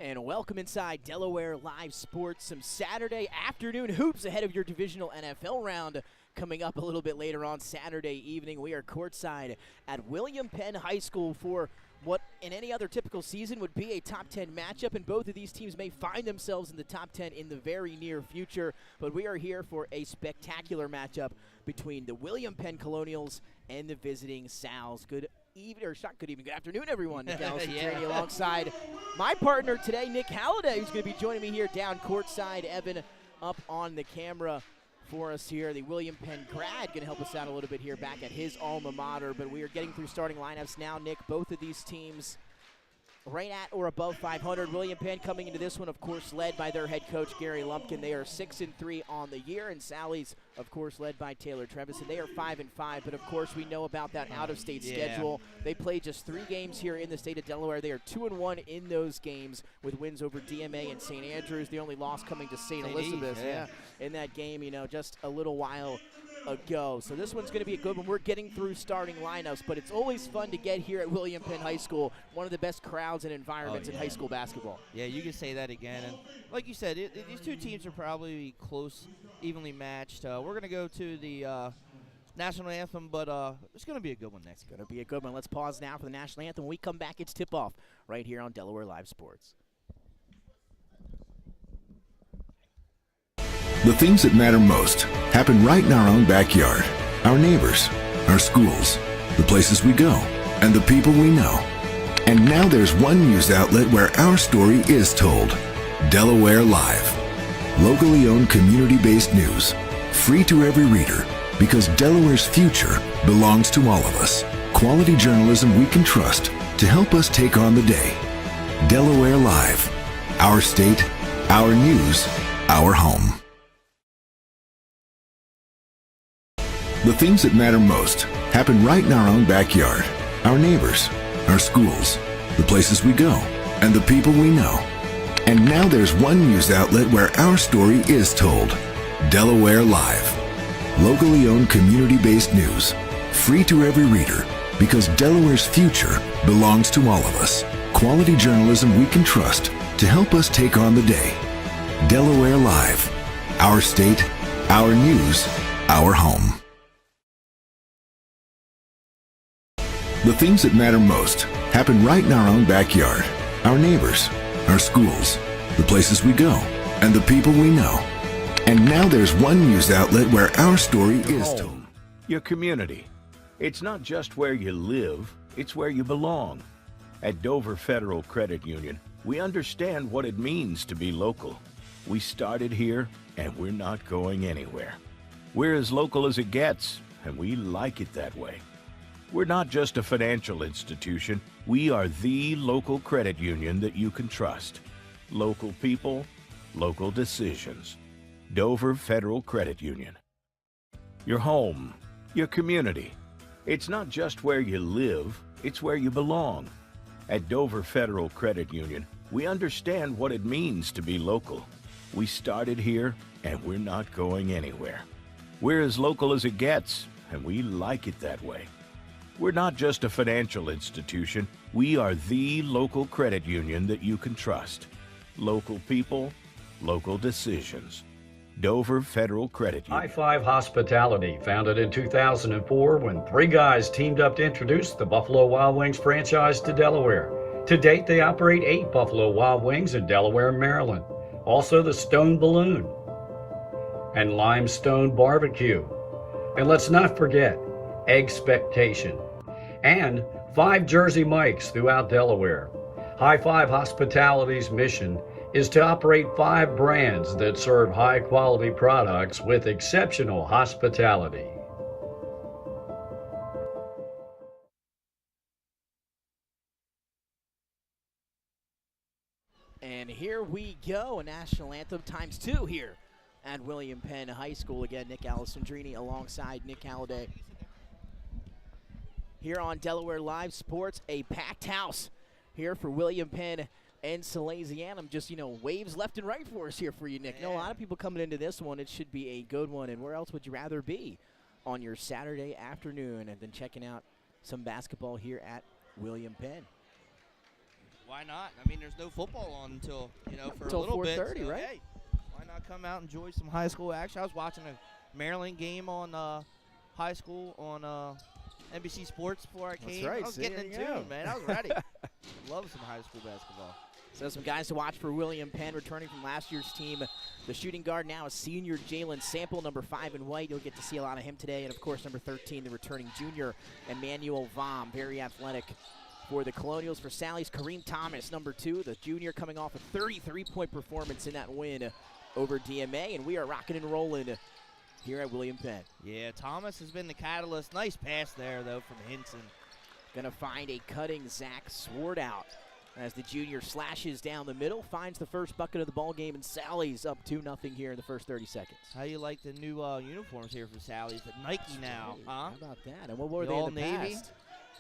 And welcome inside Delaware Live Sports. Some Saturday afternoon hoops ahead of your divisional NFL round coming up a little bit later on Saturday evening. We are courtside at William Penn High School for what in any other typical season would be a top 10 matchup, and both of these teams may find themselves in the top 10 in the very near future. But we are here for a spectacular matchup between the William Penn Colonials and the visiting Sals. Good afternoon, everyone. Nick Allison training alongside my partner today, Nick Halliday, who's going to be joining me here down courtside. Evan up on the camera for us here. The William Penn grad going to help us out a little bit here back at his alma mater. But we are getting through starting lineups now, Nick. Both of these teams right at or above 500. William Penn coming into this one, of course, led by their head coach, Gary Lumpkin. They are 6-3 on the year, and Sally's, of course, led by Taylor Trevisan. They are 5-5, but of course we know about that out-of-state schedule. They play just 3 games here in the state of Delaware. They are 2-1 in those games with wins over DMA and St. Andrews. The only loss coming to St. Elizabeth in that game, just a little while ago. So this one's going to be a good one. We're getting through starting lineups, but it's always fun to get here at William Penn High School, one of the best crowds and environments in high school basketball. Yeah, you can say that again. And like you said, these two teams are probably close, evenly matched. We're going to go to the national anthem, but it's going to be a good one next. It's going to be a good one. Let's pause now for the national anthem. When we come back, it's tip-off right here on Delaware Live Sports. The things that matter most happen right in our own backyard. Our neighbors, our schools, the places we go, and the people we know. And now there's one news outlet where our story is told. Delaware Live. Locally owned community-based news. Free to every reader, because Delaware's future belongs to all of us. Quality journalism we can trust to help us take on the day. Delaware Live. Our state, our news, our home. The things that matter most happen right in our own backyard. Our neighbors, our schools, the places we go, and the people we know. And now there's one news outlet where our story is told. Delaware Live. Locally owned community-based news. Free to every reader, because Delaware's future belongs to all of us. Quality journalism we can trust to help us take on the day. Delaware Live. Our state, our news, our home. The things that matter most happen right in our own backyard. Our neighbors, our schools, the places we go, and the people we know. And now there's one news outlet where our story is told. Your community. It's not just where you live, it's where you belong. At Dover Federal Credit Union, we understand what it means to be local. We started here, and we're not going anywhere. We're as local as it gets, and we like it that way. We're not just a financial institution. We are the local credit union that you can trust. Local people, local decisions. Dover Federal Credit Union. Your home, your community. It's not just where you live, it's where you belong. At Dover Federal Credit Union, we understand what it means to be local. We started here, and we're not going anywhere. We're as local as it gets, and we like it that way. We're not just a financial institution. We are the local credit union that you can trust. Local people, local decisions. Dover Federal Credit Union. High-Five Hospitality, founded in 2004 when 3 guys teamed up to introduce the Buffalo Wild Wings franchise to Delaware. To date, they operate 8 Buffalo Wild Wings in Delaware and Maryland. Also the Stone Balloon and Limestone Barbecue. And let's not forget Expectation. And 5 Jersey Mikes throughout Delaware. High-Five Hospitality's mission is to operate 5 brands that serve high-quality products with exceptional hospitality. And here we go, a national anthem ×2 here at William Penn High School. Again, Nick Alessandrini alongside Nick Halliday. Here on Delaware Live Sports, a packed house here for William Penn and Salesianum. Just, waves left and right for us here for you, Nick. Yeah. A lot of people coming into this one. It should be a good one. And where else would you rather be on your Saturday afternoon and then checking out some basketball here at William Penn? Why not? I mean, there's no football on until, for Until a little bit. 4:30, So, right? Hey, why not come out and enjoy some high school action? I was watching a Maryland game on high school on NBC Sports before I came. right. I was See, getting there in you go. tune, man. I was ready. Love some high school basketball. So some guys to watch for William Penn, returning from last year's team. The shooting guard now is senior Jalen Sample, number 5 in white. You'll get to see a lot of him today. And, of course, number 13, the returning junior, Emmanuel Vom, very athletic for the Colonials. For Sally's, Kareem Thomas, number 2, the junior, coming off a 33-point performance in that win over DMA. And we are rocking and rolling here at William Penn. Yeah, Thomas has been the catalyst. Nice pass there, though, from Hinson. Going to find a cutting Zach Swartout as the junior slashes down the middle, finds the first bucket of the ball game, and Sally's up 2-0 here in the first 30 seconds. How you like the new uniforms here for Sally's? The Nike now, huh? How about that? And what were The they all in the Navy? past?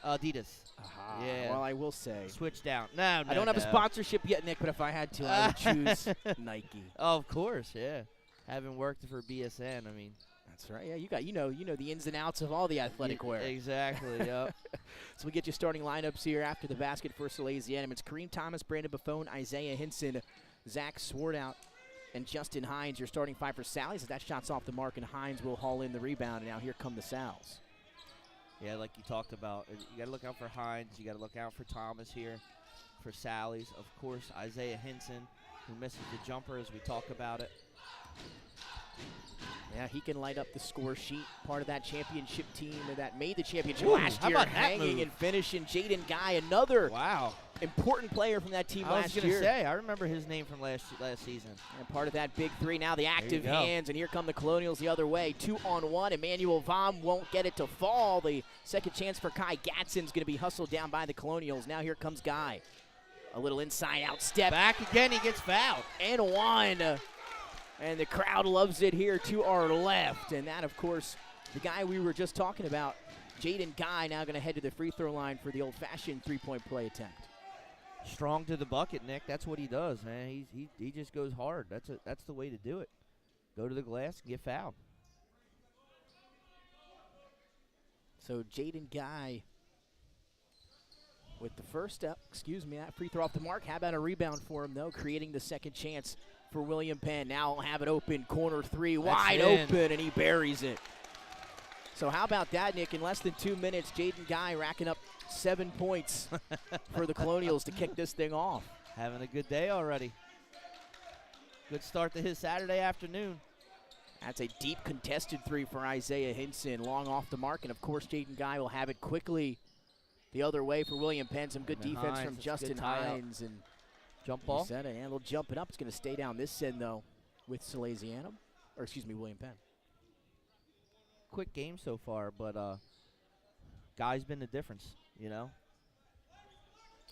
Adidas. Aha. Yeah. Well, I will say, Switch down. No, I don't have a sponsorship yet, Nick, but if I had to, I would choose Nike. Of course, yeah. Having worked for BSN, I mean. That's right. Yeah, you know the ins and outs of all the athletic wear. Exactly, yep. So we get you starting lineups here after the basket for Salesianum. It's Kareem Thomas, Brandon Buffone, Isaiah Hinson, Zach Swartout, and Justin Hines. Your starting 5 for Sally's. As that shot's off the mark, and Hines will haul in the rebound. And now here come the Sals. Yeah, like you talked about, you got to look out for Hines. You got to look out for Thomas here for Sally's. Of course, Isaiah Hinson, who misses the jumper as we talk about it. Yeah, he can light up the score sheet. Part of that championship team that made the championship Ooh, last how year. about that Hanging move? and finishing. Jaden Guy, another Wow. important player from that team I was last going year. to say, I remember his name from last season. And part of that big 3. Now the active go. hands, and here come the Colonials the other way. 2-on-1. Emmanuel Vom won't get it to fall. The second chance for Kai Gadson's going to be hustled down by the Colonials. Now here comes Guy. A little inside-out step. Back again, he gets fouled. And one. And the crowd loves it here to our left. And that, of course, the guy we were just talking about, Jaden Guy, now going to head to the free throw line for the old-fashioned three-point play attempt. Strong to the bucket, Nick. That's what he does, man. He just goes hard. That's the way to do it. Go to the glass and get fouled. So Jaden Guy with the first that free throw off the mark. How about a rebound for him, though, creating the second chance for William Penn. Now he'll have it open, corner 3, wide open, and he buries it. So how about that, Nick? In less than 2 minutes, Jaden Guy racking up 7 points for the Colonials to kick this thing off. Having a good day already. Good start to his Saturday afternoon. That's a deep contested 3 for Isaiah Hinson, long off the mark. And, of course, Jaden Guy will have it quickly the other way for William Penn. Some good defense Hines, from that's a Justin good tie-up. Hines. And Jump ball. and they'll jump it up. It's going to stay down this end, though, with Salesianum. Or, William Penn. Quick game so far, but Guy's been the difference, you know.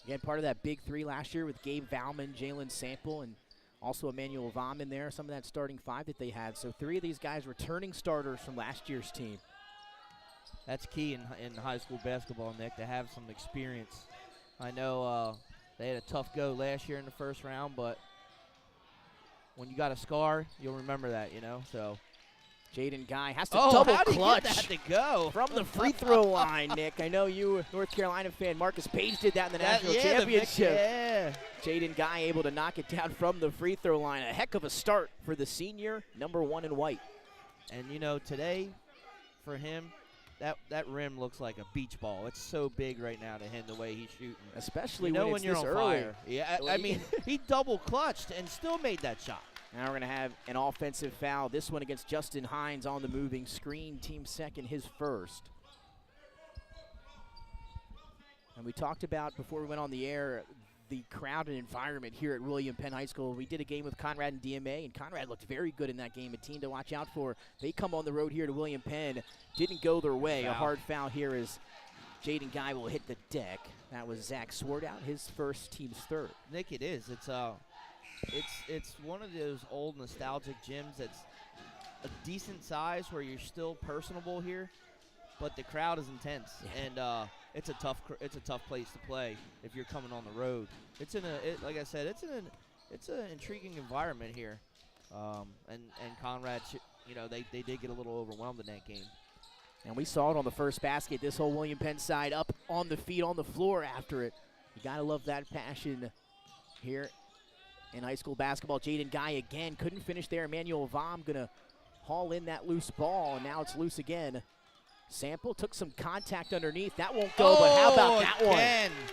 Again, part of that big 3 last year with Gabe Valman, Jalen Sample, and also Emmanuel Vom in there. Some of that starting 5 that they had. So 3 of these guys returning starters from last year's team. That's key in high school basketball, Nick, to have some experience. I know they had a tough go last year in the first round, but when you got a scar, you'll remember that, you know. So Jaden Guy has to how double did he clutch get that to go from the free throw line, Nick. I know you, North Carolina fan. Marcus Page did that in the national championship. Yeah. Jaden Guy able to knock it down from the free throw line. A heck of a start for the senior, number 1 in white. And, you know, today for him, that rim looks like a beach ball. It's so big right now to him the way he's shooting. Especially when it's you're this on early. fire. Yeah, I mean, he double clutched and still made that shot. Now we're going to have an offensive foul. This one against Justin Hines on the moving screen. Team second, his first. And we talked about, before we went on the air, the crowd and environment here at William Penn High School. We did a game with Conrad and DMA, and Conrad looked very good in that game, a team to watch out for. They come on the road here to William Penn. Didn't go their way. Foul. A hard foul here as Jaden Guy will hit the deck. That was Zach Swartout, his first, team's third. Nick, it is. It's one of those old nostalgic gyms that's a decent size where you're still personable here, but the crowd is intense, and it's a tough place to play if you're coming on the road. Like I said, it's an intriguing environment here, and Conrad, they did get a little overwhelmed in that game. And we saw it on the first basket. This whole William Penn side up on the feet, on the floor after it. You got to love that passion here in high school basketball. Jaden Guy again couldn't finish there. Emmanuel Vom going to haul in that loose ball, and now it's loose again. Sample took some contact underneath. That won't go, but how about that again. one?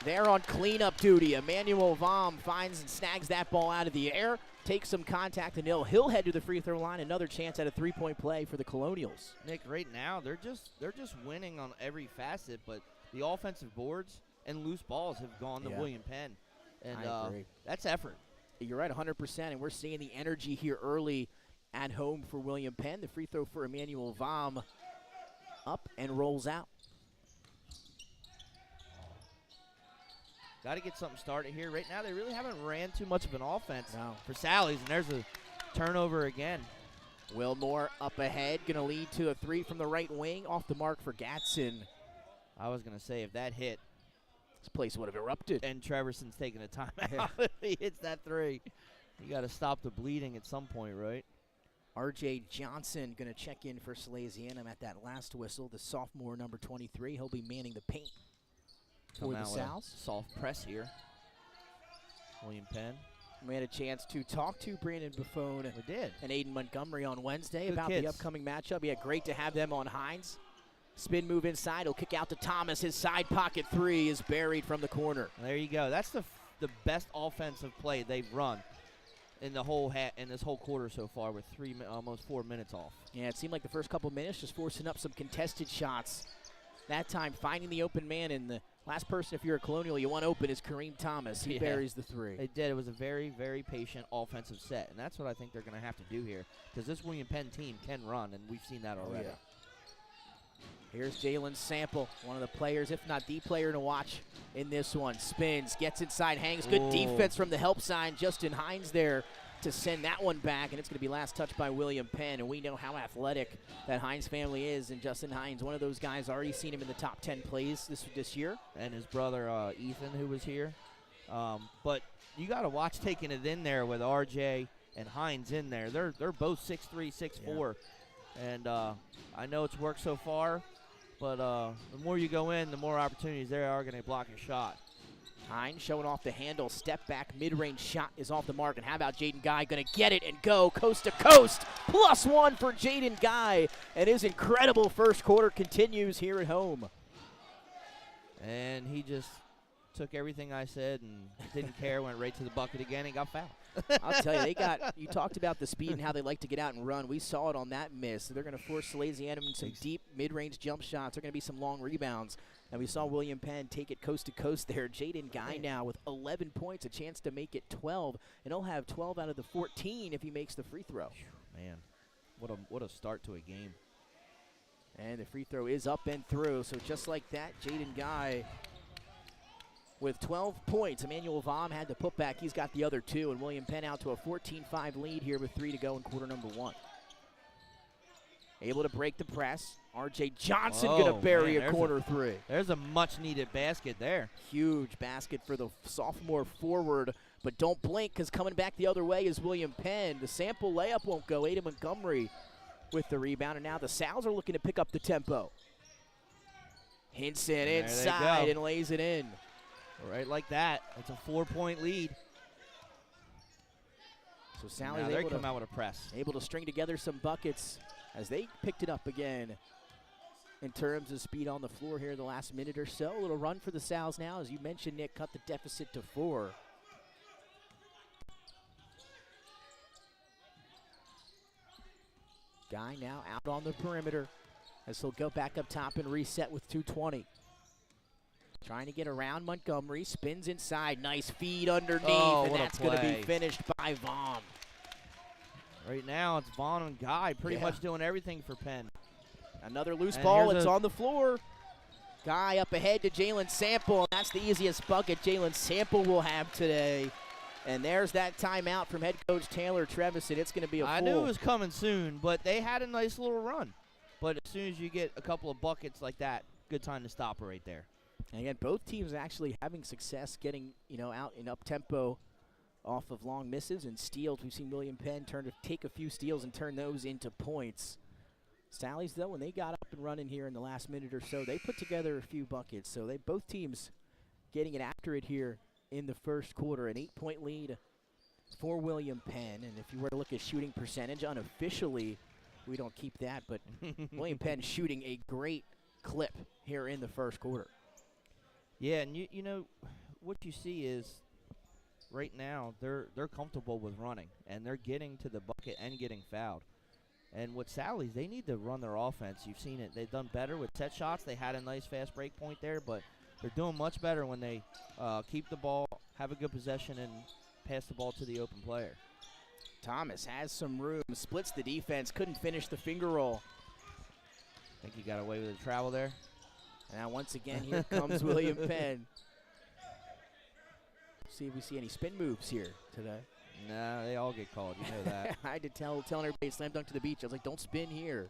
They're on cleanup duty. Emmanuel Vom finds and snags that ball out of the air, takes some contact, and he'll head to the free throw line. Another chance at a three-point play for the Colonials. Nick, right now they're just winning on every facet, but the offensive boards and loose balls have gone to William Penn, and I agree. that's effort. You're right, 100%, and we're seeing the energy here early at home for William Penn. The free throw for Emmanuel Vom up and rolls out. Got to get something started here. Right now, they really haven't ran too much of an offense No. for Sally's, and there's a turnover again. Wilmore up ahead, going to lead to a three from the right wing, off the mark for Gatson. I was going to say, if that hit, This place would have erupted. and Treverson's taking a timeout, if he hits that three, you got to stop the bleeding at some point, right? R.J. Johnson going to check in for Salesianum at that last whistle. The sophomore, number 23. He'll be manning the paint for Come the out with a Sows. soft press here. William Penn. We had a chance to talk to Brandon Buffone We did. and Aiden Montgomery on Wednesday Good about kids. the upcoming matchup. Yeah, great to have them on Hines. Spin move inside. He'll kick out to Thomas. His side pocket three is buried from the corner. There you go. That's the best offensive play they've run in the whole in this whole quarter so far, with almost 4 minutes off. Yeah, it seemed like the first couple minutes just forcing up some contested shots. That time finding the open man, and the last person, if you're a Colonial, you want open is Kareem Thomas. He Yeah. buries the three. They did. It was a very, very patient offensive set, and that's what I think they're going to have to do here, because this William Penn team can run, and we've seen that already. Here's Jalen Sample, one of the players, if not the player to watch in this one. Spins, gets inside, hangs. Good Ooh. defense from the help sign. Justin Hines there to send that one back, and it's going to be last touch by William Penn. And we know how athletic that Hines family is, and Justin Hines, one of those guys, already seen him in the top 10 plays this year. And his brother Ethan, who was here. But you got to watch taking it in there with RJ and Hines in there. They're both 6'3", 6'4", and I know it's worked so far. But the more you go in, the more opportunities there are going to block your shot. Hines showing off the handle, step back, mid-range shot is off the mark. And how about Jaden Guy going to get it and go coast to coast? +1 for Jaden Guy. And his incredible first quarter continues here at home. And he just took everything I said and didn't care, went right to the bucket again and got fouled. I'll tell you, you talked about the speed and how they like to get out and run. We saw it on that miss. They're going to force Salesianum in some deep mid-range jump shots. They're going to be some long rebounds. And we saw William Penn take it coast to coast there. Jaden Guy now with 11 points, a chance to make it 12. And he'll have 12 out of the 14 if he makes the free throw. Man, what a start to a game. And the free throw is up and through. So just like that, Jaden Guy with 12 points. Emmanuel Vom had the putback. He's got the other two. And William Penn out to a 14-5 lead here with 3 to go in quarter number 1. Able to break the press. R.J. Johnson going to bury a corner three. There's a much-needed basket there. Huge basket for the sophomore forward. But don't blink, because coming back the other way is William Penn. The Sample layup won't go. Aiden Montgomery with the rebound. And now the Sows are looking to pick up the tempo. Hinson inside and lays it in. Right like that. It's a 4-point lead. So Sally's Now they able come out with a press. able to string together some buckets as they picked it up again in terms of speed on the floor here the last minute or so. A little run for the Sows now. As you mentioned, Nick, cut the deficit to 4. Guy now out on the perimeter as he'll go back up top and reset with 2:20. Trying to get around Montgomery, spins inside, nice feed underneath, and what a that's going to play. be finished by Vom. Right now it's Vaughn and Guy pretty Yeah. much doing everything for Penn. Another loose And ball, here's it's a- on the floor. Guy up ahead to Jalen Sample, and that's the easiest bucket Jalen Sample will have today. And there's that timeout from head coach Taylor Trevison. It's going to be a I full. knew it was coming soon, but they had a nice little run. But as soon as you get a couple of buckets like that, good time to stop it right there. And again, both teams actually having success getting, out in up-tempo off of long misses and steals. We've seen William Penn take a few steals and turn those into points. Sally's, though, when they got up and running here in the last minute or so, they put together a few buckets. So both teams getting it after it here in the first quarter. An 8-point lead for William Penn. And if you were to look at shooting percentage, unofficially, we don't keep that, but William Penn shooting a great clip here in the first quarter. Yeah, and you know what you see is right now they're comfortable with running, and they're getting to the bucket and getting fouled. And with Sally's, they need to run their offense. You've seen it. They've done better with set shots. They had a nice fast break point there, but they're doing much better when they keep the ball, have a good possession, and pass the ball to the open player. Thomas has some room, splits the defense, couldn't finish the finger roll. I think he got away with a travel there. Now once again, here comes William Penn. See if we see any spin moves here today. Nah, they all get called. You know that. I had to telling everybody slam dunk to the beach. I was like, don't spin here.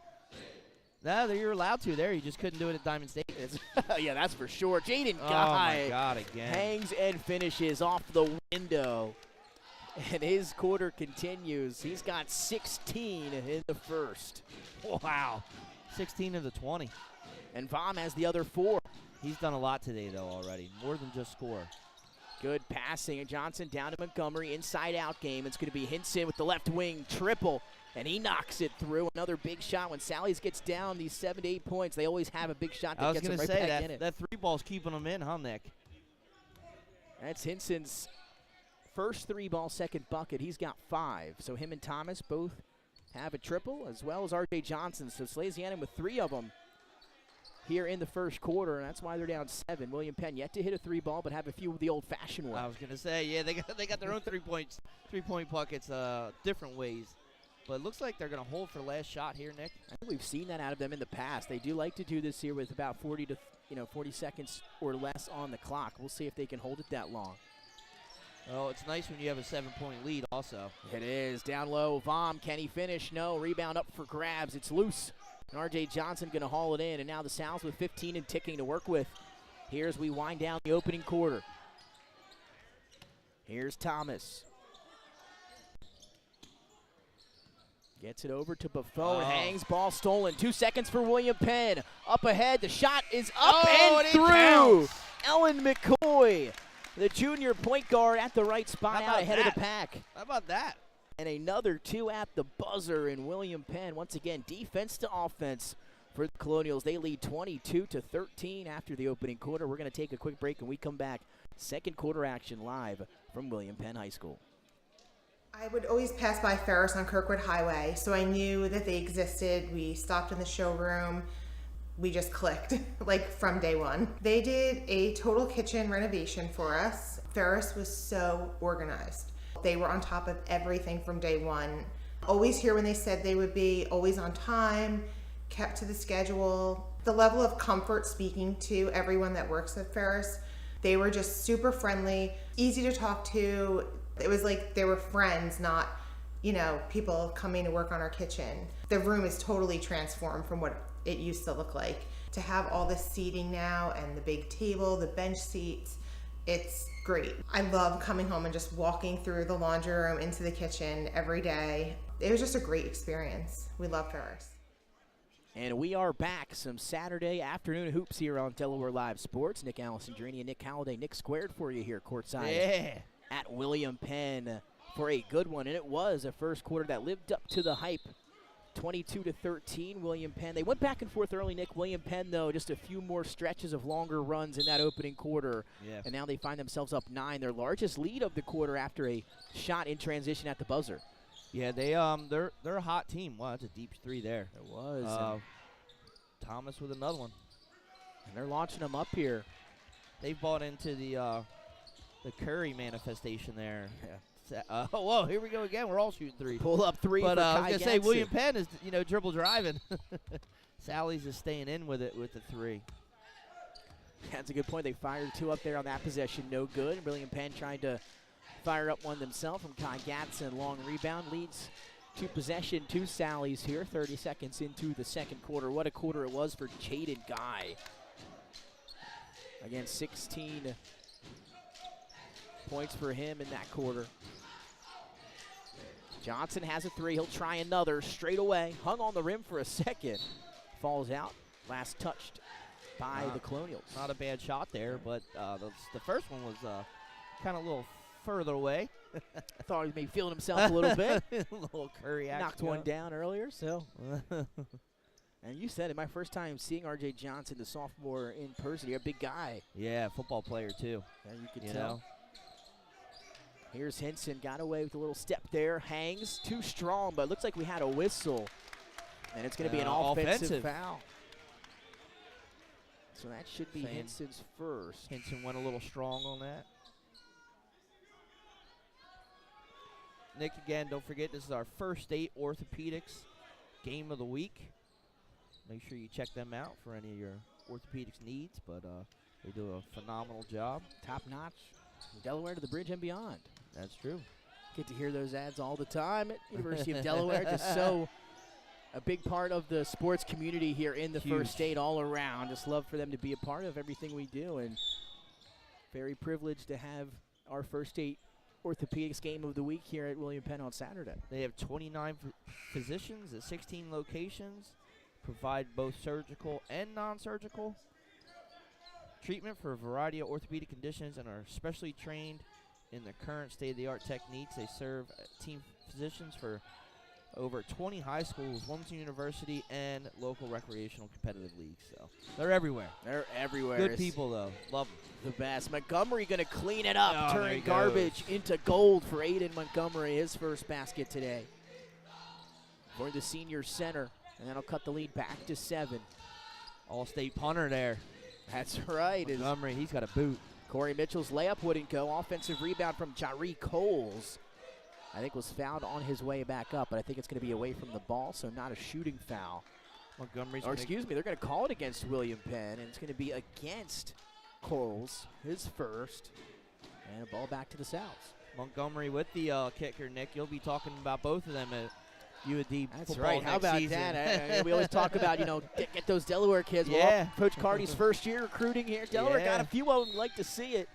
No, you're allowed to there. You just couldn't do it at Diamond State. Yeah, that's for sure. Jaden Oh, Guy my God, again. hangs and finishes off the window. And his quarter continues. He's got 16 in the first. Wow. 16 of the 20. And Vom has the other 4. He's done a lot today, though, already. More than just score. Good passing. And Johnson down to Montgomery. Inside-out game. It's going to be Hinson with the left wing triple. And he knocks it through. Another big shot. When Sally's gets down these 7 to 8 points, they always have a big shot that gets them right back in it. That 3-ball's keeping them in, huh, Nick? That's Hinson's first 3-ball, second bucket. He's got 5. So him and Thomas both have a triple, as well as R.J. Johnson. So Salesianum with 3 of them here in the first quarter, and that's why they're down 7. William Penn yet to hit a 3-ball, but have a few of the old-fashioned ones. I was gonna say, yeah, they got their own 3-point buckets, different ways. But it looks like they're gonna hold for the last shot here, Nick. I think we've seen that out of them in the past. They do like to do this here with about 40 seconds or less on the clock. We'll see if they can hold it that long. Oh, it's nice when you have a 7-point lead also. It is. Down low, Vom, can he finish? No. Rebound up for grabs. It's loose. And R.J. Johnson going to haul it in. And now the Sows with 15 and ticking to work with. Here as we wind down the opening quarter. Here's Thomas. Gets it over to Buffon. Hangs, ball stolen. 2 seconds for William Penn. Up ahead. The shot is up and through. Counts. Ellen McCoy, the junior point guard at the right spot out ahead of the pack. How about that? And another 2 at the buzzer in William Penn. Once again, defense to offense for the Colonials. They lead 22-13 after the opening quarter. We're going to take a quick break, and we come back. Second quarter action live from William Penn High School. I would always pass by Ferris on Kirkwood Highway, so I knew that they existed. We stopped in the showroom. We just clicked, like from day one. They did a total kitchen renovation for us. Ferris was so organized. They were on top of everything from day one. Always here when they said they would be, always on time, kept to the schedule. The level of comfort speaking to everyone that works at Ferris, they were just super friendly, easy to talk to. It was like they were friends, not, people coming to work on our kitchen. The room is totally transformed from what it used to look like. To have all the seating now and the big table, the bench seats, it's great. I love coming home and just walking through the laundry room into the kitchen every day. It was just a great experience. We love Ferris. And we are back. Some Saturday afternoon hoops here on Delaware Live Sports. Nick Alessandrini and Nick Halliday. Nick squared for you here courtside at William Penn for a good one. And it was a first quarter that lived up to the hype. 22-13, William Penn. They went back and forth early, Nick. William Penn, though, just a few more stretches of longer runs in that opening quarter. Yeah. And now they find themselves up 9, their largest lead of the quarter after a shot in transition at the buzzer. Yeah, they're a hot team. Wow, that's a deep 3 there. It was. Thomas with another one. And they're launching them up here. They've bought into the Curry manifestation there. Yeah. Whoa, here we go again. We're all shooting 3. Pull up 3 but for I was Kai going to say, Gatson. William Penn is, dribble driving. Sally's is staying in with it with the 3. That's a good point. They fired 2 up there on that possession. No good. William Penn trying to fire up one themselves from Kai Gatson. Long rebound leads to possession to Sally's here. 30 seconds into the second quarter. What a quarter it was for Jaden Guy. Again, 16 points for him in that quarter. Johnson has a 3. He'll try another straight away. Hung on the rim for a second. Falls out. Last touched by the Colonials. Not a bad shot there, but the first one was kind of a little further away. Thought he was maybe feeling himself a little bit. A little Curry action. Knocked one down earlier, so. And you said it, my first time seeing R.J. Johnson, the sophomore, in person. You're a big guy. Yeah, football player, too. Yeah, you can tell. Here's Henson, got away with a little step there. Hangs, too strong, but it looks like we had a whistle. And it's going to be an offensive foul. So that should be Henson's first. Henson went a little strong on that. Nick, again, don't forget, this is our First State Orthopedics game of the week. Make sure you check them out for any of your orthopedics needs, but they do a phenomenal job. Top notch, from Delaware to the bridge and beyond. That's true. Get to hear those ads all the time at University of Delaware. Just so a big part of the sports community here in the First State all around. Just love for them to be a part of everything we do, and very privileged to have our First State Orthopedics game of the week here at William Penn on Saturday. They have 29 physicians at 16 locations, provide both surgical and non-surgical treatment for a variety of orthopedic conditions, and are specially trained in the current state-of-the-art techniques. They serve team physicians for over 20 high schools, Wilmington University, and local recreational competitive leagues. So they're everywhere. They're everywhere. Good people, though. Love them. The best. Montgomery going to clean it up, Oh, turning garbage into gold for Aiden Montgomery, his first basket today for the senior center. And that'll cut the lead back to 7. All-state punter there. That's right. Montgomery, he's got a boot. Corey Mitchell's layup wouldn't go. Offensive rebound from Jari Coles. I think was fouled on his way back up, but I think it's going to be away from the ball, so not a shooting foul. Montgomery's or excuse me, they're going to call it against William Penn, and it's going to be against Coles, his first, and a ball back to the Souths. Montgomery with the kicker, Nick. You'll be talking about both of them at UAD That's football right. How next about season. that? We always talk about, get those Delaware kids. Yeah. Well, Coach Carty's first year recruiting here. Delaware got a few of them, like to see it.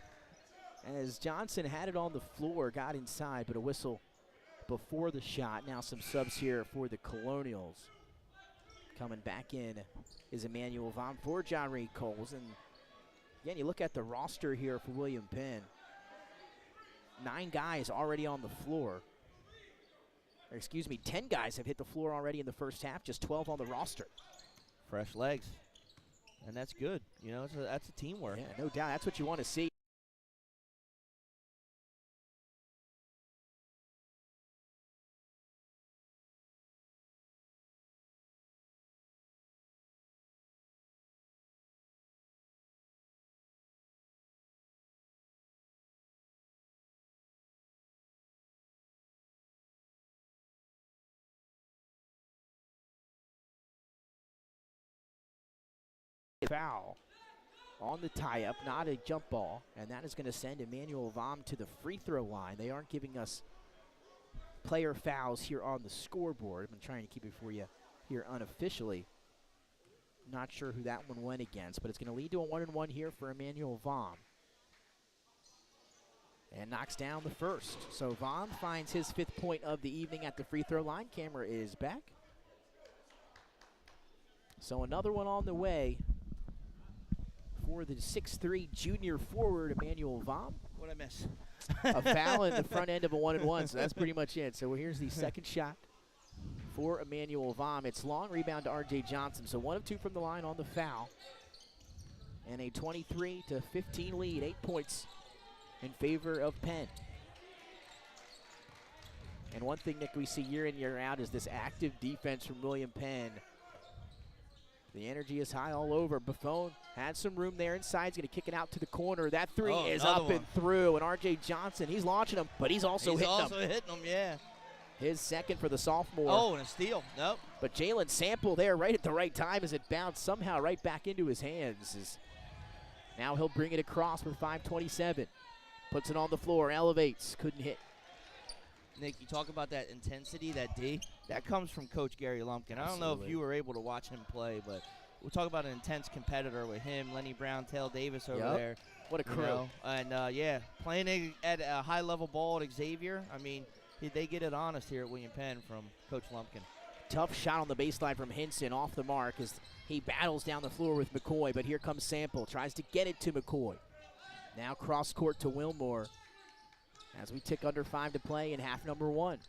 As Johnson had it on the floor, got inside, but a whistle before the shot. Now some subs here for the Colonials. Coming back in is Emmanuel Vaughn for Jari Coles. And again, you look at the roster here for William Penn. 9 guys already on the floor. Or excuse me, 10 guys have hit the floor already in the first half, just 12 on the roster. Fresh legs. And that's good. That's a teamwork. Yeah, no doubt. That's what you want to see. Foul on the tie-up, not a jump ball, and that is going to send Emmanuel Vom to the free throw line. They aren't giving us player fouls here on the scoreboard. I've been trying to keep it for you here unofficially. Not sure who that one went against, but it's going to lead to a 1-and-1 here for Emmanuel Vom. And knocks down the first. So Vom finds his 5th point of the evening at the free throw line. Camera is back. So another one on the way for the 6'3" junior forward, Emmanuel Vom. What'd I miss? A foul in the front end of a 1-and-1, so that's pretty much it. So here's the second shot for Emmanuel Vom. It's long, rebound to R.J. Johnson. So 1 of 2 from the line on the foul. And a 23-15 lead, 8 points in favor of Penn. And one thing, Nick, we see year in, year out is this active defense from William Penn. The energy is high all over. Buffon had some room there inside. He's going to kick it out to the corner. That three is up and through. And R.J. Johnson, he's launching them, but he's also hitting them. Yeah. His second for the sophomore. Oh, and a steal. Nope. But Jalen Sample there right at the right time as it bounced somehow right back into his hands. Now he'll bring it across with 5:27. Puts it on the floor, elevates, couldn't hit. Nick, you talk about that intensity, that D. That comes from Coach Gary Lumpkin. I don't know if you were able to watch him play, but we'll talk about an intense competitor with him, Lenny Brown, Tail Davis over there. What a crew. And, playing at a high-level ball at Xavier, I mean, they get it honest here at William Penn from Coach Lumpkin. Tough shot on the baseline from Hinson, off the mark as he battles down the floor with McCoy, but here comes Sample, tries to get it to McCoy. Now cross court to Wilmore as we tick under 5 to play in half number 1.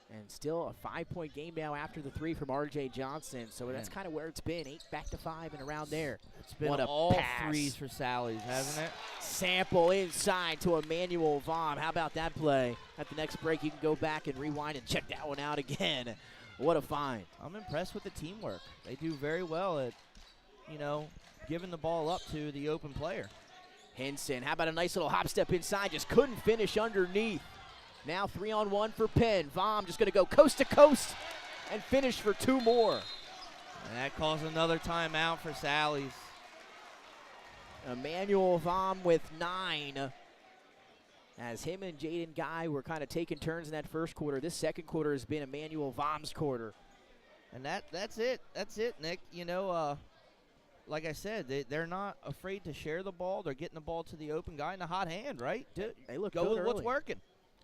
And still a 5-point game now after the 3 from R.J. Johnson. So that's kind of where it's been, 8 back to 5 and around there. It's been what a all pass. threes for Sally's, hasn't it? Sample inside to Emmanuel Vom. How about that play? At the next break, you can go back and rewind and check that one out again. What a find. I'm impressed with the teamwork. They do very well at, giving the ball up to the open player. Hinson, how about a nice little hop step inside? Just couldn't finish underneath. Now 3-on-1 for Penn. Vom just going to go coast to coast and finish for 2 more. And that calls another timeout for Sally's. Emmanuel Vom with 9. As him and Jaden Guy were kind of taking turns in that first quarter. This second quarter has been Emmanuel Vom's quarter. And that's it. That's it, Nick. Like I said, they're not afraid to share the ball. They're getting the ball to the open guy in the hot hand, right? They look Go good with what's early. working.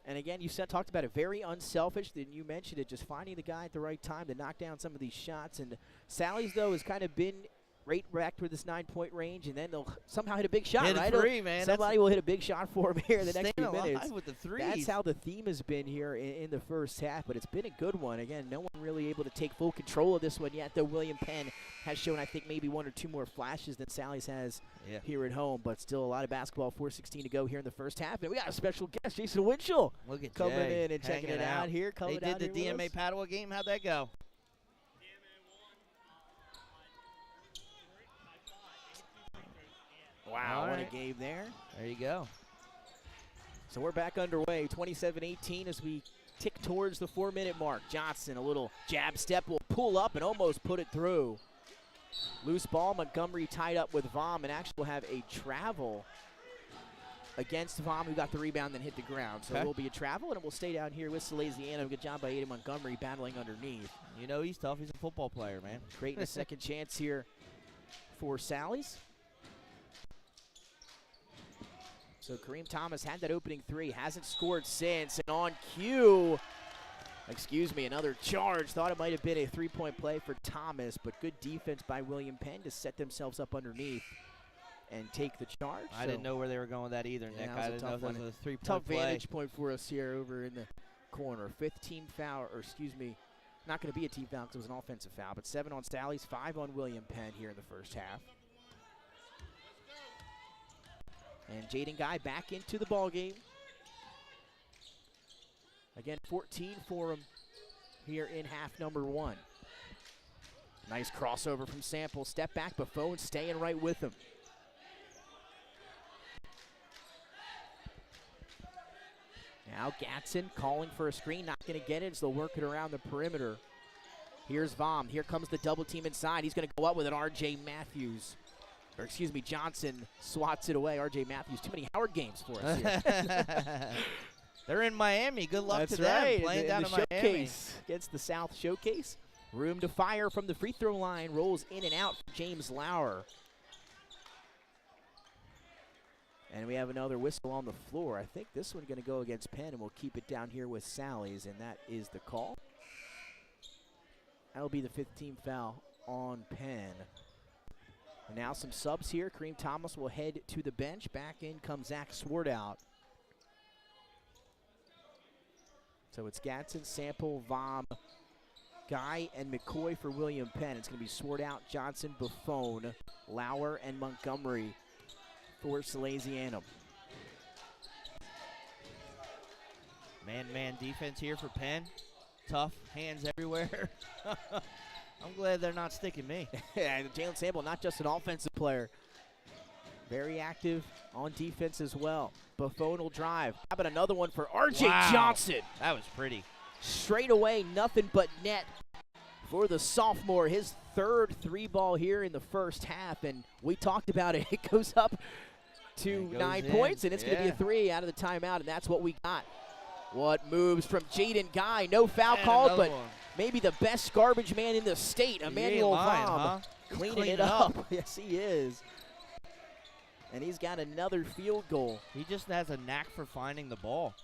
And again, you talked about it, very unselfish. Then you mentioned it, just finding the guy at the right time to knock down some of these shots. And Sally's, though, has kind of been right back to this 9-point range, and then they'll somehow hit a big shot, Hit right? a three, man. Somebody will hit a big shot for him here in the next Staying few minutes. alive with the threes. That's how the theme has been here in the first half, but it's been a good one. Again, no one really able to take full control of this one yet, though William Penn has shown, I think, maybe 1 or 2 more flashes than Sally's has here at home, but still a lot of basketball. 4:16 to go here in the first half, and we got a special guest, Jason Winchell, Look at coming Jay in and checking it out here. They did the DMA Padua game. How'd that go? Wow, All what right. a game there. There you go. So we're back underway, 27-18 as we tick towards the 4-minute mark. Johnson, a little jab step, will pull up and almost put it through. Loose ball, Montgomery tied up with Vom, and actually will have a travel against Vom, who got the rebound and hit the ground. So it will be a travel, and it will stay down here with Salesianum. Good job by Aiden Montgomery battling underneath. He's tough. He's a football player, man. Creating a second chance here for Sally's. So Kareem Thomas had that opening 3, hasn't scored since, and on cue, another charge. Thought it might have been a 3-point play for Thomas, but good defense by William Penn to set themselves up underneath and take the charge. I didn't know where they were going with that either, Nick. I didn't know if that was a 3-point Tough play. vantage point for us here over in the corner. 15 foul, not going to be a team foul because it was an offensive foul, but 7 on Sally's, 5 on William Penn here in the first half. And Jaden Guy back into the ball game. Again, 14 for him here in half number 1. Nice crossover from Sample. Step back, Buffon staying right with him. Now Gatson calling for a screen, not going to get it, so they'll work it around the perimeter. Here's Vom. Here comes the double team inside. He's going to go up with an R.J. Matthews. Johnson swats it away. R.J. Matthews, too many Howard games for us here. They're in Miami. Good luck That's to them right. playing down the in Miami. Showcase against the South Showcase. Room to fire from the free throw line. Rolls in and out for James Lauer. And we have another whistle on the floor. I think this one's going to go against Penn, and we'll keep it down here with Sally's, and that is the call. That'll be the 15th foul on Penn. And now some subs here. Kareem Thomas will head to the bench. Back in comes Zach Swartout. So it's Gatson, Sample, Vom, Guy, and McCoy for William Penn. It's going to be Swartout, Johnson, Buffon, Lauer, and Montgomery for Salesianum. Man-man defense here for Penn. Tough, hands everywhere. I'm glad they're not sticking me. Yeah, Jalen Sample, not just an offensive player. Very active on defense as well. Buffon will drive. How about another one for R.J. Wow. Johnson? That was pretty. Straight away, nothing but net for the sophomore. His third 3-ball here in the first half, and we talked about it. It goes up to 9 points, and it's going to be a 3 out of the timeout, and that's what we got. What moves from Jaden Guy. No foul called, but maybe the best garbage man in the state, Emmanuel Vom, cleaning it up. Yes, he is. And he's got another field goal. He just has a knack for finding the ball.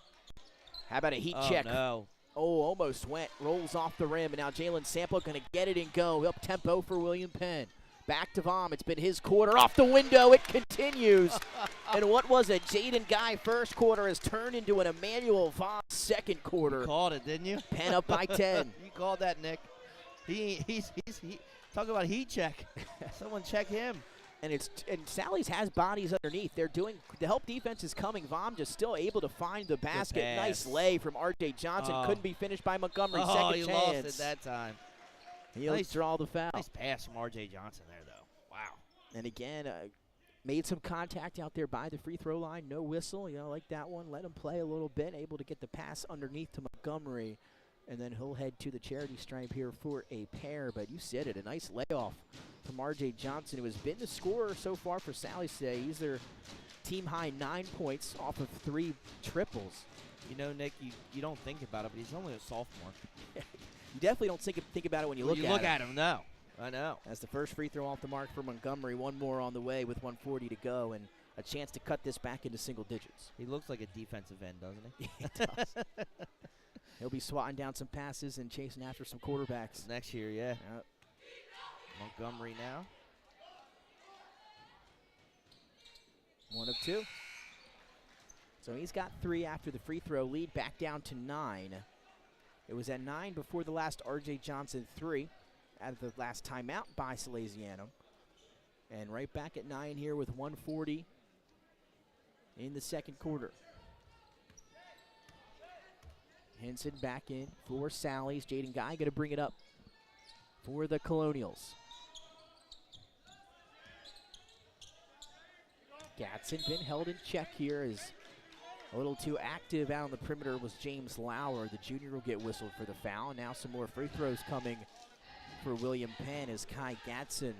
How about a heat check? No. Oh, almost went. Rolls off the rim, and now Jalen Sample going to get it and go. Up tempo for William Penn. Back to Vom. It's been his quarter. Off the window. It continues. And what was a Jaden Guy first quarter has turned into an Emmanuel Vom second quarter. You called it, didn't you? Penn up by 10. You called that, Nick. He's talk about heat check. Someone check him. And Sally's has bodies underneath. They're doing the help defense is coming. Vom just still able to find the basket. Nice lay from R.J. Johnson. Couldn't be finished by Montgomery. Second he chance. lost it that time. He'll draw the foul. Nice pass from R.J. Johnson there, though. Wow. And again, made some contact out there by the free throw line. No whistle. Like that one. Let him play a little bit. Able to get the pass underneath to Montgomery. And then he'll head to the charity stripe here for a pair. But you said it, a nice layoff from R.J. Johnson, who has been the scorer so far for Sally's today. He's their team-high 9 points off of 3 triples. You know, Nick, you don't think about it, but he's only a sophomore. You definitely don't think about it when you look at him. No. I know. As the first free throw off the mark for Montgomery. One more on the way with 1:40 to go, and a chance to cut this back into single digits. He looks like a defensive end, doesn't he? He does. He'll be swatting down some passes and chasing after some quarterbacks. Next year, yeah. Yep. Montgomery now. 1 of 2. So he's got 3 after the free throw. Lead back down to 9. It was at 9 before the last R.J. Johnson 3 out of the last timeout by Salesianum. And right back at 9 here with 1:40 in the second quarter. Henson back in for Sally's. Jaden Guy going to bring it up for the Colonials. Gatson been held in check here as a little too active out on the perimeter was James Lauer. The junior will get whistled for the foul. Now some more free throws coming for William Penn as Kai Gatson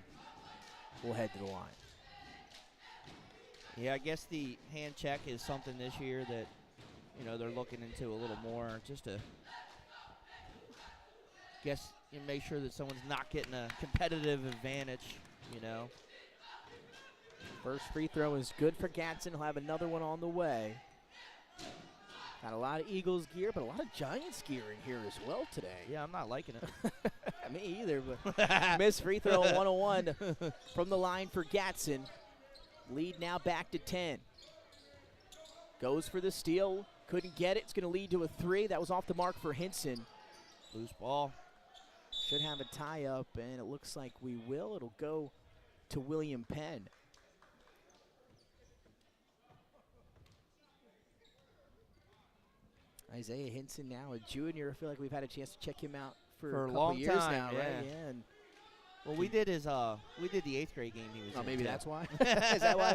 will head to the line. Yeah, I guess the hand check is something this year that they're looking into a little more, just to make sure that someone's not getting a competitive advantage, First free throw is good for Gatson. He'll have another one on the way. Got a lot of Eagles gear, but a lot of Giants gear in here as well today. Yeah, I'm not liking it. Me either, but missed free throw 101 from the line for Gatson. Lead now back to 10. Goes for the steal. Couldn't get it. It's going to lead to a 3. That was off the mark for Henson. Loose ball. Should have a tie-up, and it looks like we will. It'll go to William Penn. Isaiah Henson now a junior. I feel like we've had a chance to check him out for a couple long years time, now, right? yeah. And well, we did the 8th grade game he was in. Maybe too. that's why. Is that why?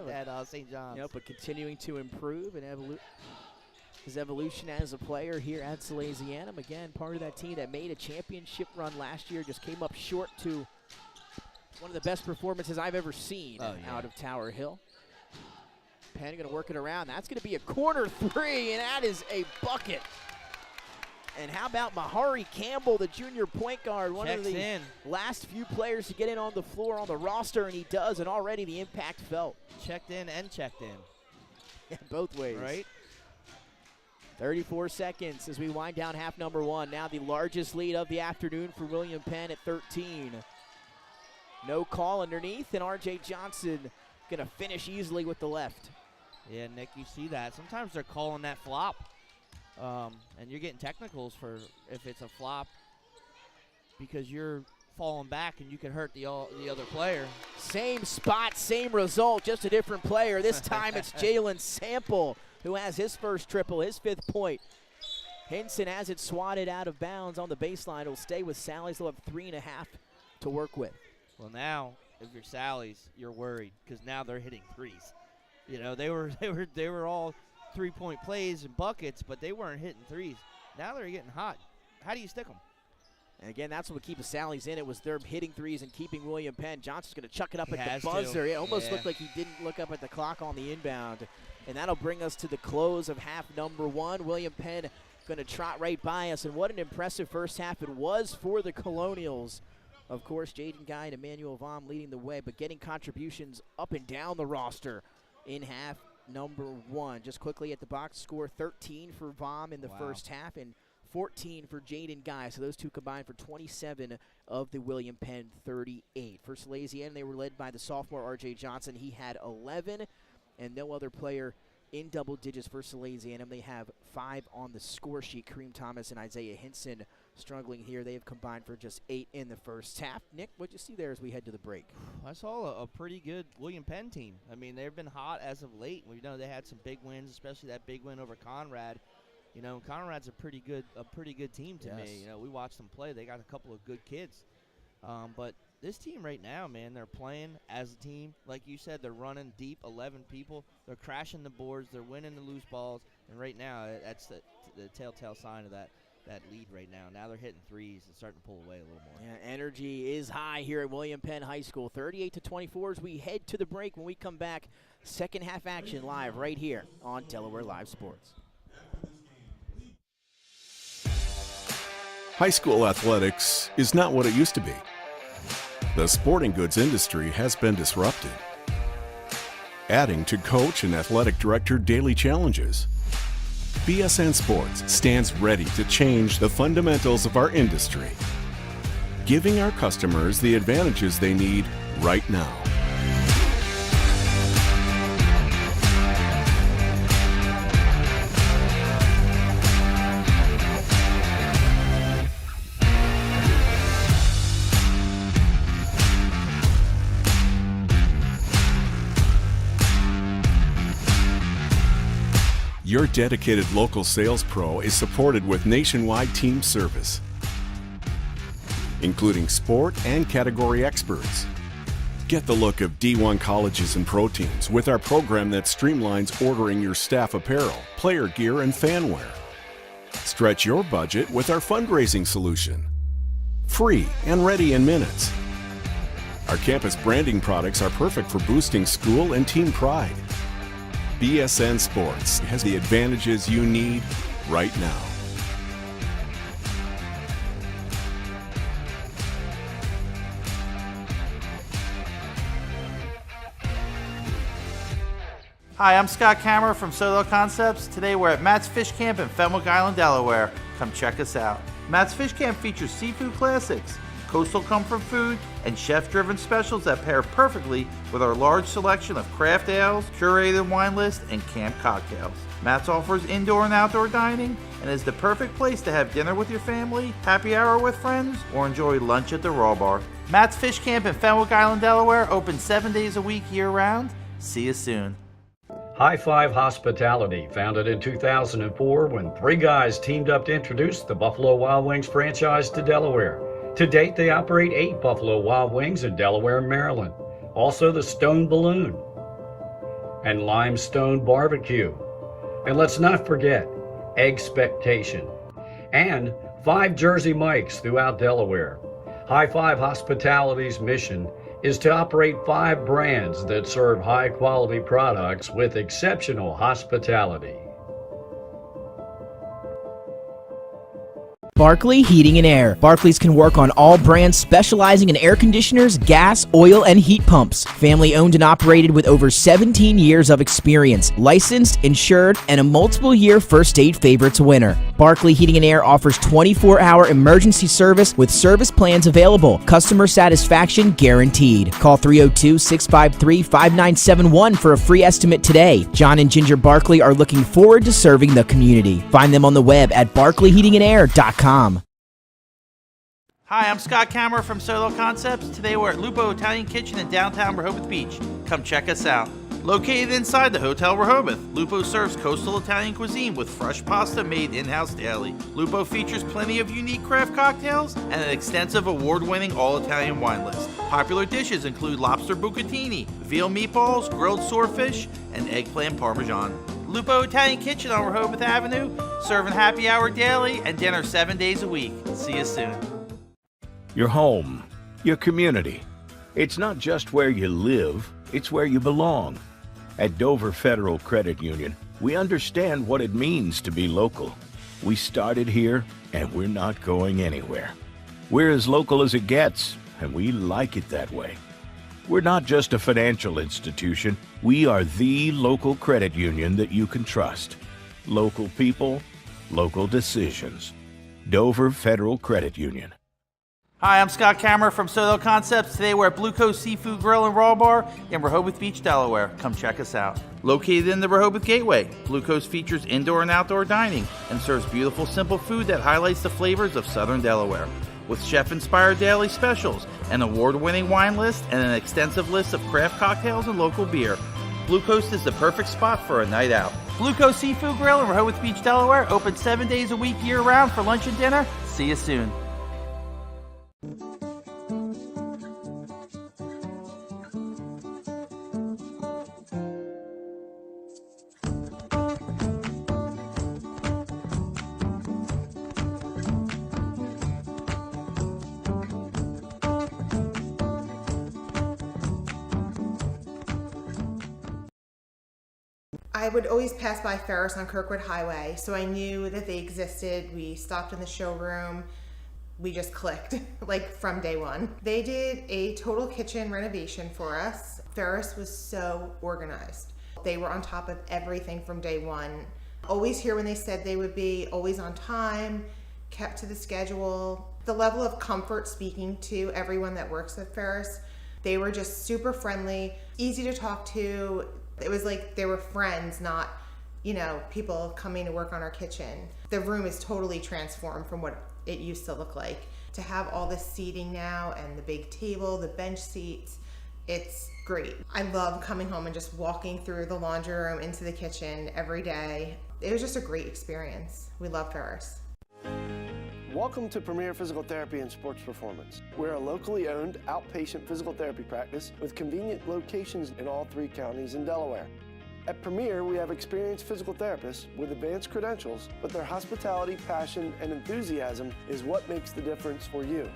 At St. John's. But continuing to improve and his evolution as a player here at Salesianum. Again, part of that team that made a championship run last year, just came up short to one of the best performances I've ever seen out of Tower Hill. Penn going to work it around. That's going to be a corner 3, and that is a bucket. And how about Mahari Campbell, the junior point guard, one of the last few players to get in on the floor on the roster, and he does, and already the impact felt. Checked in and checked in. Yeah, both ways. Right. 34 seconds as we wind down half number 1. Now the largest lead of the afternoon for William Penn at 13. No call underneath, and R.J. Johnson going to finish easily with the left. Yeah, Nick, you see that. Sometimes they're calling that flop, and you're getting technicals for if it's a flop because you're falling back and you can hurt the other player. Same spot, same result, just a different player. This time it's Jalen Sample who has his first triple, his 5th point. Henson has it swatted out of bounds on the baseline. It'll stay with Sally's. They'll have 3.5 to work with. Well, now if you're Sally's, you're worried because now they're hitting threes. They were all 3-point plays and buckets, but they weren't hitting threes. Now they're getting hot. How do you stick them? And again, that's what would keep the Sallies in. It was their hitting threes and keeping William Penn. Johnson's going to chuck it up at the buzzer. It almost looked like he didn't look up at the clock on the inbound. And that'll bring us to the close of half number 1. William Penn going to trot right by us. And what an impressive first half it was for the Colonials. Of course, Jaden Guy and Emmanuel Vom leading the way, but getting contributions up and down the roster in half number 1. Just quickly at the box score, 13 for Vom in the first half and 14 for Jaden Guy. So those two combined for 27 of the William Penn 38. For Salesianum, they were led by the sophomore R.J. Johnson. He had 11, and no other player in double digits for Salesianum. They have 5 on the score sheet. Kareem Thomas and Isaiah Hinson struggling here. They have combined for just 8 in the first half. Nick, what'd you see there as we head to the break? I saw a pretty good William Penn team. I mean, they've been hot as of late. We know they had some big wins, especially that big win over Conrad. You know, Conrad's a pretty good team to me. You know, we watched them play. They got a couple of good kids. But this team right now, man, they're playing as a team. Like you said, they're running deep, 11 people. They're crashing the boards. They're winning the loose balls. And right now, that's the telltale sign of that lead right now. Now they're hitting threes and starting to pull away a little more. Yeah, energy is high here at William Penn High School. 38-24 as we head to the break. When we come back, second half action live right here on Delaware Live Sports. High school athletics is not what it used to be. The sporting goods industry has been disrupted, adding to coach and athletic director daily challenges. BSN Sports stands ready to change the fundamentals of our industry, giving our customers the advantages they need right now. Your dedicated local sales pro is supported with nationwide team service, including sport and category experts. Get the look of D1 colleges and pro teams with our program that streamlines ordering your staff apparel, player gear, and fan wear. Stretch your budget with our fundraising solution. Free and ready in minutes. Our campus branding products are perfect for boosting school and team pride. BSN Sports has the advantages you need right now. Hi, I'm Scott Kammerer from Soto Concepts. Today we're at Matt's Fish Camp in Fenwick Island, Delaware. Come check us out. Matt's Fish Camp features seafood classics, coastal comfort food, and chef-driven specials that pair perfectly with our large selection of craft ales, curated wine list, and camp cocktails. Matt's offers indoor and outdoor dining and is the perfect place to have dinner with your family, happy hour with friends, or enjoy lunch at the Raw Bar. Matt's Fish Camp in Fenwick Island, Delaware, open 7 days a week year-round. See you soon. High Five Hospitality, founded in 2004 when 3 guys teamed up to introduce the Buffalo Wild Wings franchise to Delaware. To date, they operate 8 Buffalo Wild Wings in Delaware and Maryland. Also the Stone Balloon and Limestone Barbecue. And let's not forget Eggspectation and 5 Jersey Mikes throughout Delaware. High Five Hospitality's mission is to operate 5 brands that serve high-quality products with exceptional hospitality. Barkley Heating and Air. Barkley's can work on all brands specializing in air conditioners, gas, oil, and heat pumps. Family owned and operated with over 17 years of experience. Licensed, insured, and a multiple-year First State Favorites winner. Barkley Heating and Air offers 24-hour emergency service with service plans available. Customer satisfaction guaranteed. Call 302-653-5971 for a free estimate today. John and Ginger Barkley are looking forward to serving the community. Find them on the web at barkleyheatingandair.com. Hi, I'm Scott Kammerer from Soto Concepts. Today we're at Lupo Italian Kitchen in downtown Rehoboth Beach. Come check us out. Located inside the Hotel Rehoboth, Lupo serves coastal Italian cuisine with fresh pasta made in-house daily. Lupo features plenty of unique craft cocktails and an extensive award-winning all-Italian wine list. Popular dishes include lobster bucatini, veal meatballs, grilled swordfish, and eggplant parmesan. Lupo Italian Kitchen on Rehoboth Avenue, serving happy hour daily and dinner 7 days a week. See you soon. Your home, your community. It's not just where you live, it's where you belong. At Dover Federal Credit Union, we understand what it means to be local. We started here, and we're not going anywhere. We're as local as it gets, and we like it that way. We're not just a financial institution. We are the local credit union that you can trust. Local people, local decisions. Dover Federal Credit Union. Hi, I'm Scott Kammerer from Soto Concepts. Today we're at Blue Coast Seafood Grill and Raw Bar in Rehoboth Beach, Delaware. Come check us out. Located in the Rehoboth Gateway, Blue Coast features indoor and outdoor dining and serves beautiful, simple food that highlights the flavors of Southern Delaware. With chef-inspired daily specials, an award-winning wine list, and an extensive list of craft cocktails and local beer, Blue Coast is the perfect spot for a night out. Blue Coast Seafood Grill in Rehoboth Beach, Delaware, open 7 days a week year-round for lunch and dinner. See you soon. I would always pass by Ferris on Kirkwood Highway, so I knew that they existed. We stopped in the showroom. We just clicked, like from day one. They did a total kitchen renovation for us. Ferris was so organized. They were on top of everything from day one. Always here when they said they would be, always on time, kept to the schedule. The level of comfort speaking to everyone that works at Ferris, they were just super friendly, easy to talk to. It was like they were friends, not, people coming to work on our kitchen. The room is totally transformed from what it used to look like. To have all this seating now and the big table, the bench seats, it's great. I love coming home and just walking through the laundry room into the kitchen every day. It was just a great experience. We love Ferris. Welcome to Premier Physical Therapy and Sports Performance. We're a locally owned outpatient physical therapy practice with convenient locations in all 3 counties in Delaware. At Premier, we have experienced physical therapists with advanced credentials, but their hospitality, passion, and enthusiasm is what makes the difference for you.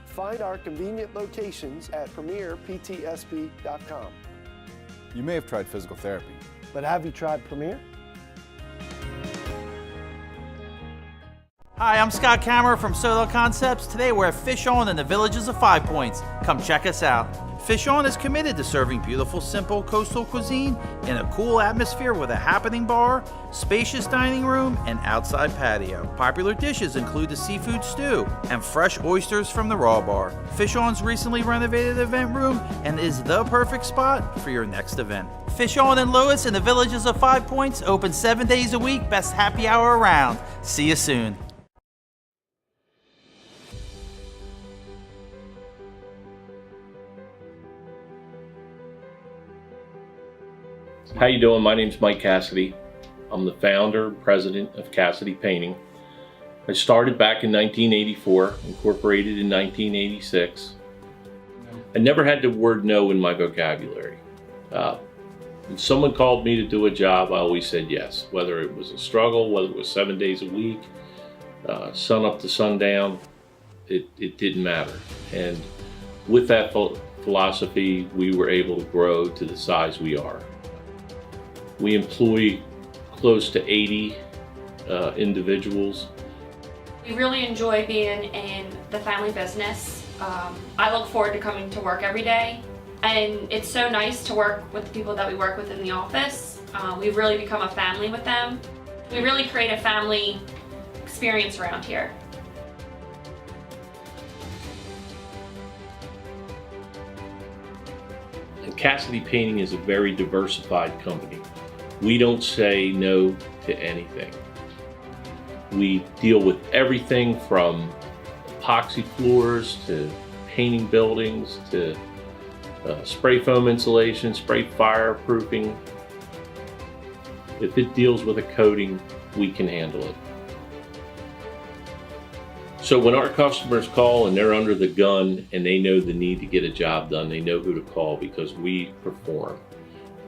Find our convenient locations at premierptsp.com. You may have tried physical therapy, but have you tried Premier? Hi, I'm Scott Kammerer from Soto Concepts. Today we're at Fish On in the Villages of 5 Points. Come check us out. Fish On is committed to serving beautiful, simple coastal cuisine in a cool atmosphere with a happening bar, spacious dining room, and outside patio. Popular dishes include the seafood stew and fresh oysters from the Raw Bar. Fish On's recently renovated event room and is the perfect spot for your next event. Fish On in Lewis in the Villages of 5 Points, open 7 days a week, best happy hour around. See you soon. How you doing? My name's Mike Cassidy. I'm the founder and president of Cassidy Painting. I started back in 1984, incorporated in 1986. I never had the word no in my vocabulary. If someone called me to do a job, I always said yes. Whether it was a struggle, whether it was 7 days a week, sun up to sundown, it didn't matter. And with that philosophy, we were able to grow to the size we are. We employ close to 80 individuals. We really enjoy being in the family business. I look forward to coming to work every day, and it's so nice to work with the people that we work with in the office. We've really become a family with them. We really create a family experience around here. And Cassidy Painting is a very diversified company. We don't say no to anything. We deal with everything from epoxy floors to painting buildings to spray foam insulation, spray fireproofing. If it deals with a coating, we can handle it. So when our customers call and they're under the gun and they know the need to get a job done, they know who to call because we perform.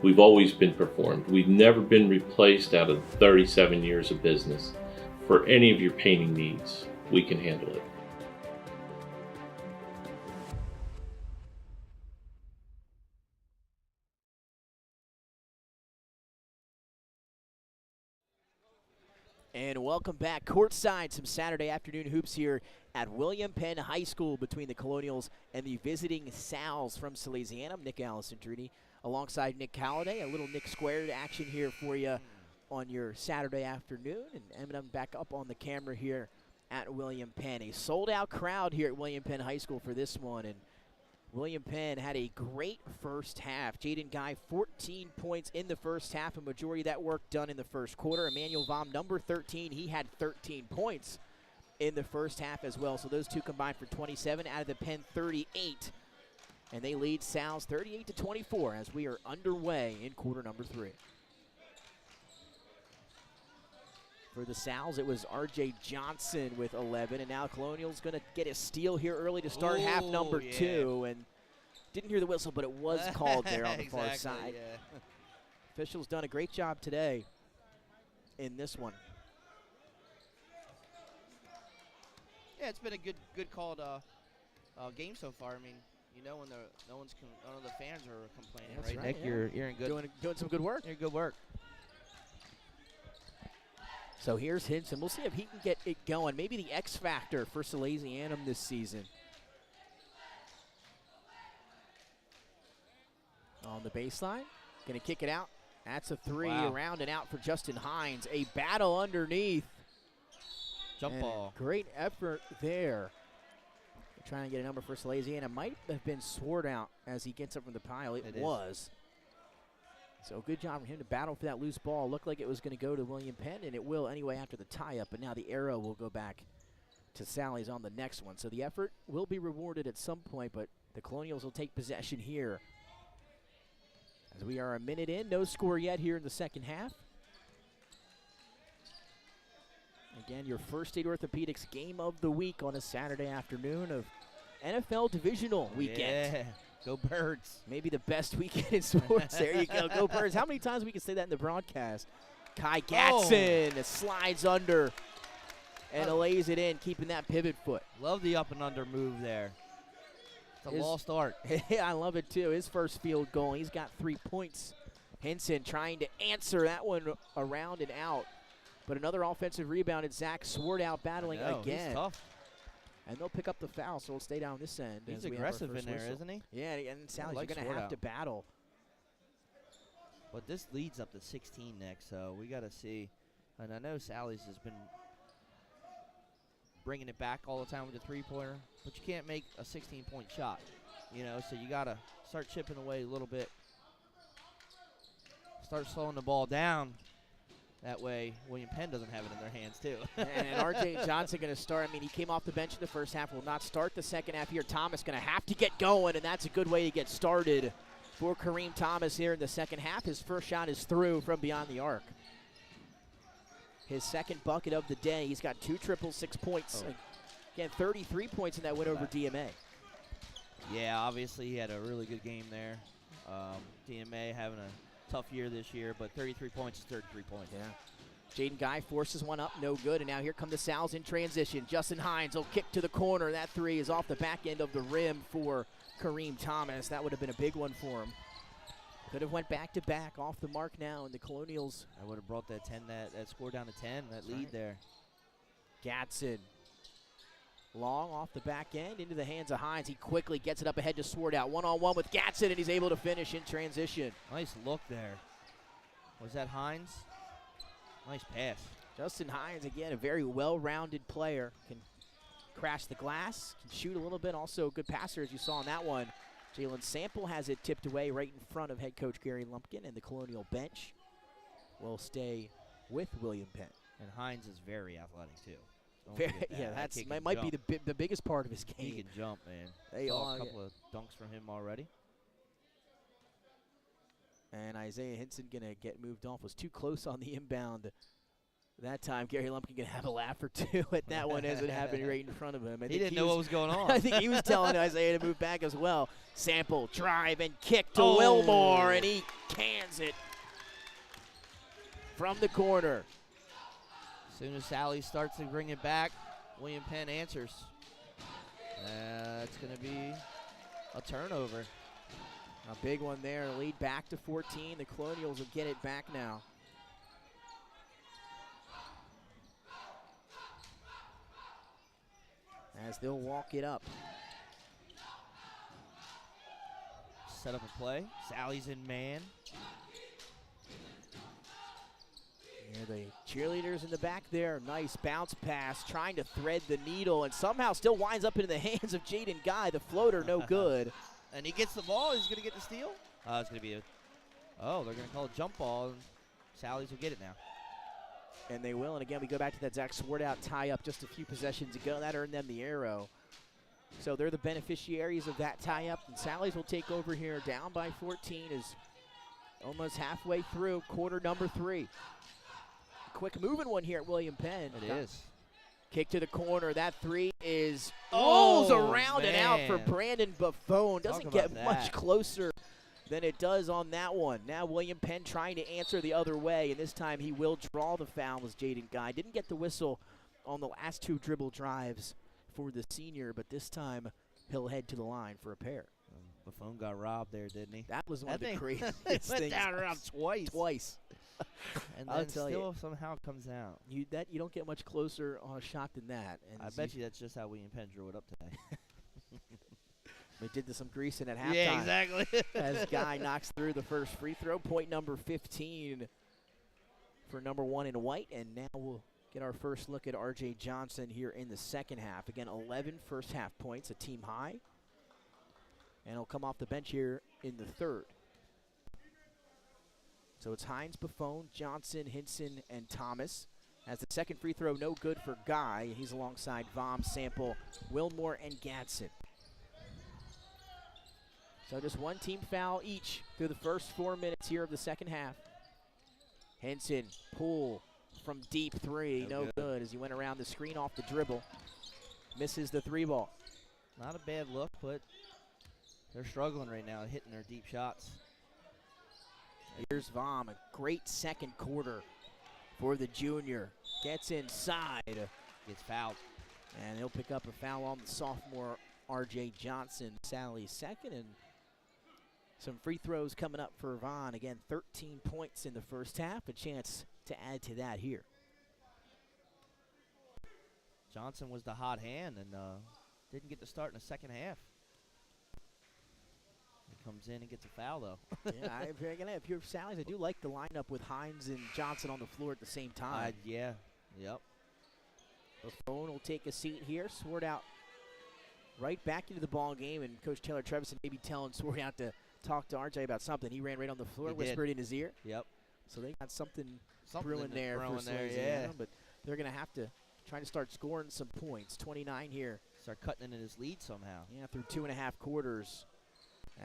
We've always been performed. We've never been replaced out of 37 years of business. For any of your painting needs, we can handle it. And welcome back courtside, some Saturday afternoon hoops here at William Penn High School between the Colonials and the visiting Sals from Salesianum. Nick Allison-Trudy alongside Nick Halliday. A little Nick Squared action here for you on your Saturday afternoon. And Eminem back up on the camera here at William Penn. A sold-out crowd here at William Penn High School for this one, and William Penn had a great first half. Jaden Guy, 14 points in the first half, a majority of that work done in the first quarter. Emmanuel Vom, number 13, he had 13 points in the first half as well. So those two combined for 27 out of the Penn 38. And they lead Sal's 38-24 as we are underway in quarter number 3. For the Sal's, it was R.J. Johnson with 11, and now Colonial's going to get a steal here early to start half number 2. And didn't hear the whistle, but it was called there on the far side. Yeah. Officials done a great job today in this one. Yeah, it's been a good called game so far. I mean, you know when none of the fans are complaining, That's right? right, Nick, yeah. you're in good. Doing some good work. You're good work. So here's Hinson. We'll see if he can get it going. Maybe the X factor for Salesianum this season. On the baseline, going to kick it out. That's a 3, around and out for Justin Hines. A battle underneath. Jump ball. Great effort there. Trying to get a number for Salesianum. Might have been sword out as he gets up from the pile. It was. So good job from him to battle for that loose ball. Looked like it was going to go to William Penn, and it will anyway after the tie-up. But now the arrow will go back to Sally's on the next one. So the effort will be rewarded at some point, but the Colonials will take possession here. As we are a minute in, no score yet here in the second half. Again, your First Aid Orthopedics game of the week on a Saturday afternoon of NFL divisional weekend. Yeah, go Birds. Maybe the best weekend in sports. There you go, go Birds. How many times we can say that in the broadcast? Kai Gatson slides under and lays it in, keeping that pivot foot. Love the up and under move there. It's a lost art. I love it too. His first field goal, he's got 3 points. Henson trying to answer that one around and out. But another offensive rebound, and Zach Swartout battling again. He's tough. And they'll pick up the foul, so we'll stay down this end. He's aggressive in there, isn't he? Yeah, and Sally's you're going to have to battle. But this leads up to 16 next, so we got to see. And I know Sally's has been bringing it back all the time with the three-pointer, but you can't make a 16-point shot, you know, so you got to start chipping away a little bit. Start slowing the ball down. That way, William Penn doesn't have it in their hands, too. And R.J. Johnson going to start. I mean, he came off the bench in the first half, will not start the second half here. Thomas going to have to get going, and that's a good way to get started for Kareem Thomas here in the second half. His first shot is through from beyond the arc. His second bucket of the day. He's got 2 triples, 6 points. Again, 33 points in that win over DMA. Yeah, obviously he had a really good game there. DMA having a tough year this year, but 33 points is 33 points. Yeah. Jaden Guy forces one up, no good, and now here come the Sal's in transition. Justin Hines will kick to the corner. That 3 is off the back end of the rim for Kareem Thomas. That would have been a big one for him. Could have went back-to-back off the mark now, and the Colonials. I would have brought that score down to 10, that lead there. Gatson. Long off the back end into the hands of Hines. He quickly gets it up ahead to Swartout. One-on-one with Gatson, and he's able to finish in transition. Nice look there. Was that Hines? Nice pass. Justin Hines, again, a very well-rounded player. Can crash the glass, can shoot a little bit. Also a good passer, as you saw on that one. Jalen Sample has it tipped away right in front of head coach Gary Lumpkin, and the Colonial bench will stay with William Penn. And Hines is very athletic, too. Yeah, that might be the biggest part of his game. He can jump, man. They saw a couple of dunks from him already. And Isaiah Hinson going to get moved off. Was too close on the inbound. That time, Gary Lumpkin going to have a laugh or two at that one as it happened right in front of him. He didn't know what was going on. I think he was telling Isaiah to move back as well. Sample, drive, and kick to Wilmore, and he cans it from the corner. As soon as Sally starts to bring it back, William Penn answers. It's going to be a turnover. A big one there. Lead back to 14. The Colonials will get it back now. As they'll walk it up. Set up a play. Sally's in man. And the cheerleaders in the back there, nice bounce pass, trying to thread the needle, and somehow still winds up into the hands of Jaden Guy. The floater, no good. And he gets the ball. He's going to get the steal. It's going to be a, they're going to call a jump ball, and Sallies will get it now. And they will, and again, we go back to that Zach Swartout tie-up just a few possessions ago. That earned them the arrow. So they're the beneficiaries of that tie-up, and Sallies will take over here down by 14 is almost halfway through quarter number 3. Quick moving one here at William Penn. It is. Kick to the corner. That three is rolls around man. and out for Brandon Buffone. Doesn't get about much that. closer than it does on that one. Now William Penn trying to answer the other way, and this time he will draw the foul as Jaden Guy. Didn't get the whistle on the last 2 dribble drives for the senior, but this time he'll head to the line for a pair. Buffone got robbed there, didn't he? That was one of the thing- craziest Went things. down around twice. Twice. And I'll then tell still you. somehow comes out. You don't get much closer on a shot than that. And I bet you that's just how William Penn drew it up today. They did some greasing at halftime. Yeah, exactly. As Guy knocks through the first free throw. Point number 15 for number 1 in white. And now we'll get our first look at R.J. Johnson here in the second half. Again, 11 first half points, a team high. And he'll come off the bench here in the third. So it's Hines, Buffone, Johnson, Hinson, and Thomas. As the second free throw, no good for Guy. He's alongside Vom, Sample, Wilmore, and Gadsden. So just one team foul each through the first 4 minutes here of the second half. Hinson, pull from deep three, no good as he went around the screen off the dribble. Misses the 3 ball. Not a bad look, but they're struggling right now, hitting their deep shots. Here's Vom, a great second quarter for the junior. Gets inside. Gets fouled. And he'll pick up a foul on the sophomore R.J. Johnson, Sally's second. And some free throws coming up for Vaughn. Again, 13 points in the first half. A chance to add to that here. Johnson was the hot hand and didn't get to start in the second half. He comes in and gets a foul, though. Yeah, if you're Sally's, I do like the lineup with Hines and Johnson on the floor at the same time. Yeah, yep. Buffone will take a seat here. Sword out right back into the ball game, and Coach Taylor Trevison maybe telling Sword out to talk to RJ about something. He ran right on the floor, whispered in his ear. Yep. So they got something Something brewing there for there, Salesianum, yeah. but they're going to have to try to start scoring some points. 29 here. Start cutting into his lead somehow. Yeah, through 2.5 quarters.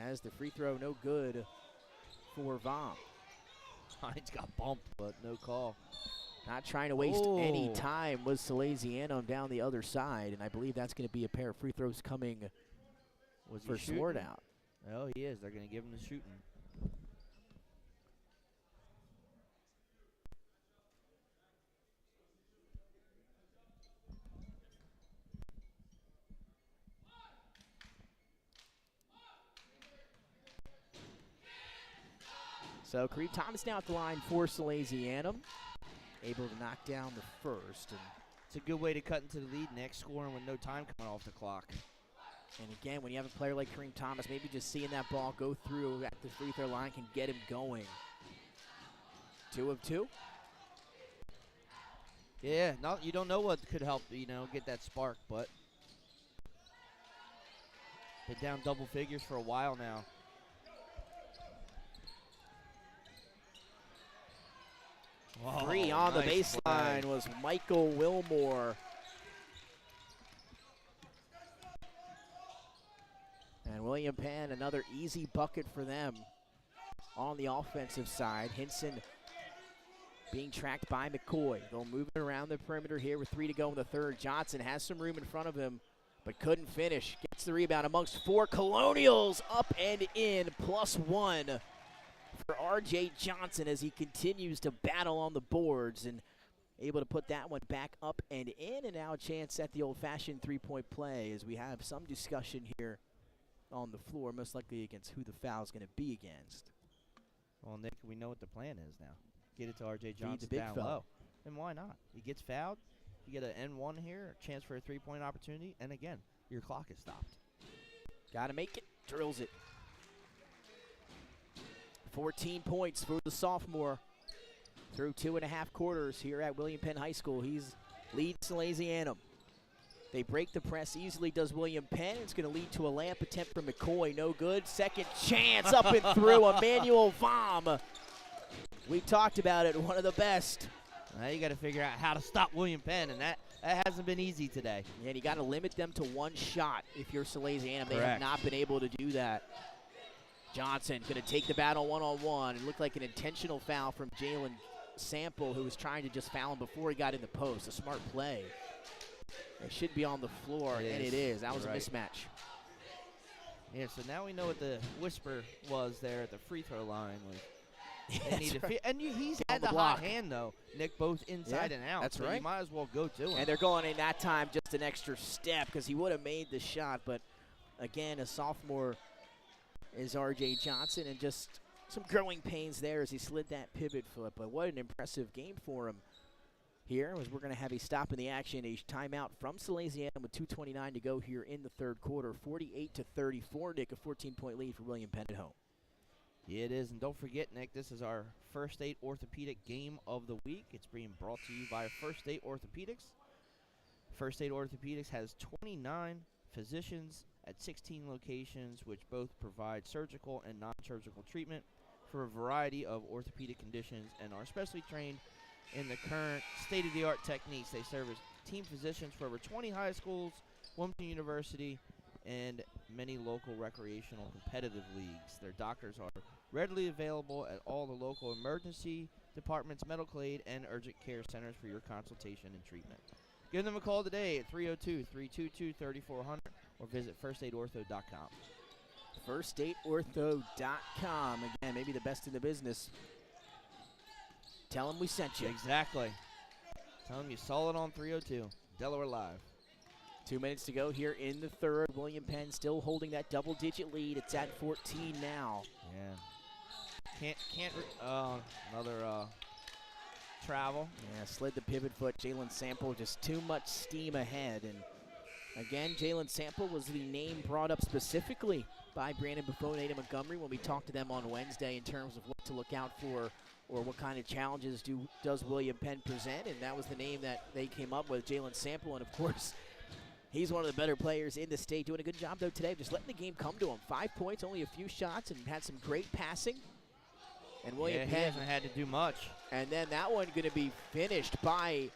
As the free throw, no good for Vom. Hines got bumped, but no call. Not trying to waste any time was Salesianum down the other side, and I believe that's going to be a pair of free throws coming for Sword out. Oh, he is. They're going to give him the shooting. So Kareem Thomas now at the line for Salesianum. Able to knock down the first. And it's a good way to cut into the lead, Nick, scoring with no time coming off the clock. And again, when you have a player like Kareem Thomas, maybe just seeing that ball go through at the free throw line can get him going. 2 of 2. Yeah, you don't know what could help, get that spark, but been down double figures for a while now. Three on the baseline was Michael Wilmore. And William Penn, another easy bucket for them on the offensive side. Hinson being tracked by McCoy. They'll move it around the perimeter here with 3 to go in the third. Johnson has some room in front of him, but couldn't finish. Gets the rebound amongst 4 Colonials. Up and in, +1 for R.J. Johnson as he continues to battle on the boards and able to put that one back up and in. And now a chance at the old-fashioned three-point play as we have some discussion here on the floor, most likely against who the foul is going to be against. Well, Nick, we know what the plan is now. Get it to R.J. Feed Johnson the big down fella. low. And why not? He gets fouled. You get an N1 here, a chance for a three-point opportunity, and again, your clock is stopped. Got to make it. Drills it. 14 points for the sophomore. through 2.5 quarters here at William Penn High School. He's lead Salesianum. They break the press easily, does William Penn. It's going to lead to a layup attempt from McCoy. No good. Second chance up and through. Emmanuel Vom. We talked about it. One of the best. Now you got to figure out how to stop William Penn, and that hasn't been easy today. Yeah, and you got to limit them to one shot if you're Salesianum. They Correct. have not been able to do that. Johnson going to take the battle one-on-one. It looked like an intentional foul from Jalen Sample, who was trying to just foul him before he got in the post. A smart play. It should be on the floor, and it is. That was a mismatch. Yeah, so now we know what the whisper was there at the free throw line. He's had the hot hand, though, Nick, both inside and out. That's so right. You might as well go to him. And they're going in that time just an extra step because he would have made the shot. But, again, a sophomore is R.J. Johnson, and just some growing pains there as he slid that pivot foot. But what an impressive game for him here, as we're going to have a stop in the action, a timeout from Salesianum with 2:29 to go here in the third quarter. 48-34, Nick, a 14-point lead for William Penn at home. Yeah, it is. And don't forget, Nick, this is our First Aid Orthopedic Game of the Week. It's being brought to you by First Aid Orthopedics. First Aid Orthopedics has 29 physicians at 16 locations, which both provide surgical and non-surgical treatment for a variety of orthopedic conditions and are specially trained in the current state-of-the-art techniques. They serve as team physicians for over 20 high schools, Wilmington University, and many local recreational competitive leagues. Their doctors are readily available at all the local emergency departments, medical aid, and urgent care centers for your consultation and treatment. Give them a call today at 302-322-3400 or visit firstaidortho.com. Firstaidortho.com. Again, maybe the best in the business. Tell them we sent you. Exactly. Tell them you saw it on 302. Delaware Live. 2 minutes to go here in the third. William Penn still holding that double-digit lead. It's at 14 now. Yeah. Another travel. Yeah, slid the pivot foot. Jalen Sample just too much steam ahead. And again, Jalen Sample was the name brought up specifically by Brandon Buffon and Ada Montgomery when we talked to them on Wednesday in terms of what to look out for or what kind of challenges does William Penn present. And that was the name that they came up with, Jalen Sample. And, of course, he's one of the better players in the state. Doing a good job, though, today, just letting the game come to him. 5 points, only a few shots, and had some great passing. And William Penn hasn't had to do much. And then that one going to be finished by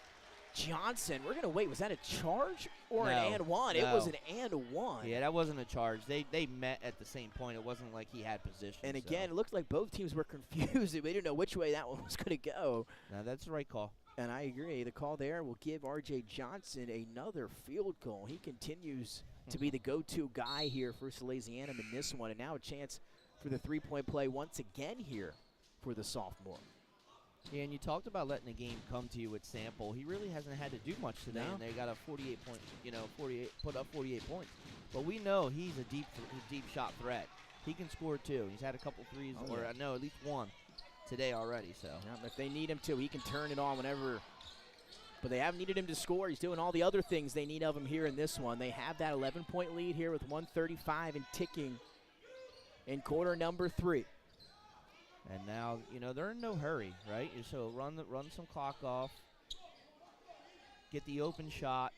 Johnson. We're going to wait. Was that a charge or an and one? No. It was an and one. Yeah, that wasn't a charge. They met at the same point. It wasn't like he had position. And again, it looked like both teams were confused. They didn't know which way that one was going to go. No, that's the right call. And I agree. The call there will give R.J. Johnson another field goal. He continues to be the go-to guy here for Salesianum in this one. And now a chance for the three-point play once again here for the sophomore. Yeah, and you talked about letting the game come to you with Sample. He really hasn't had to do much today, and they got a 48-point, put up 48 points. But we know he's a deep shot threat. He can score too. He's had a couple threes, at least one today already. So if they need him to, he can turn it on whenever. But they haven't needed him to score. He's doing all the other things they need of him here in this one. They have that 11-point lead here with 135 and ticking in quarter number 3. And now, they're in no hurry, right? So run some clock off, get the open shot,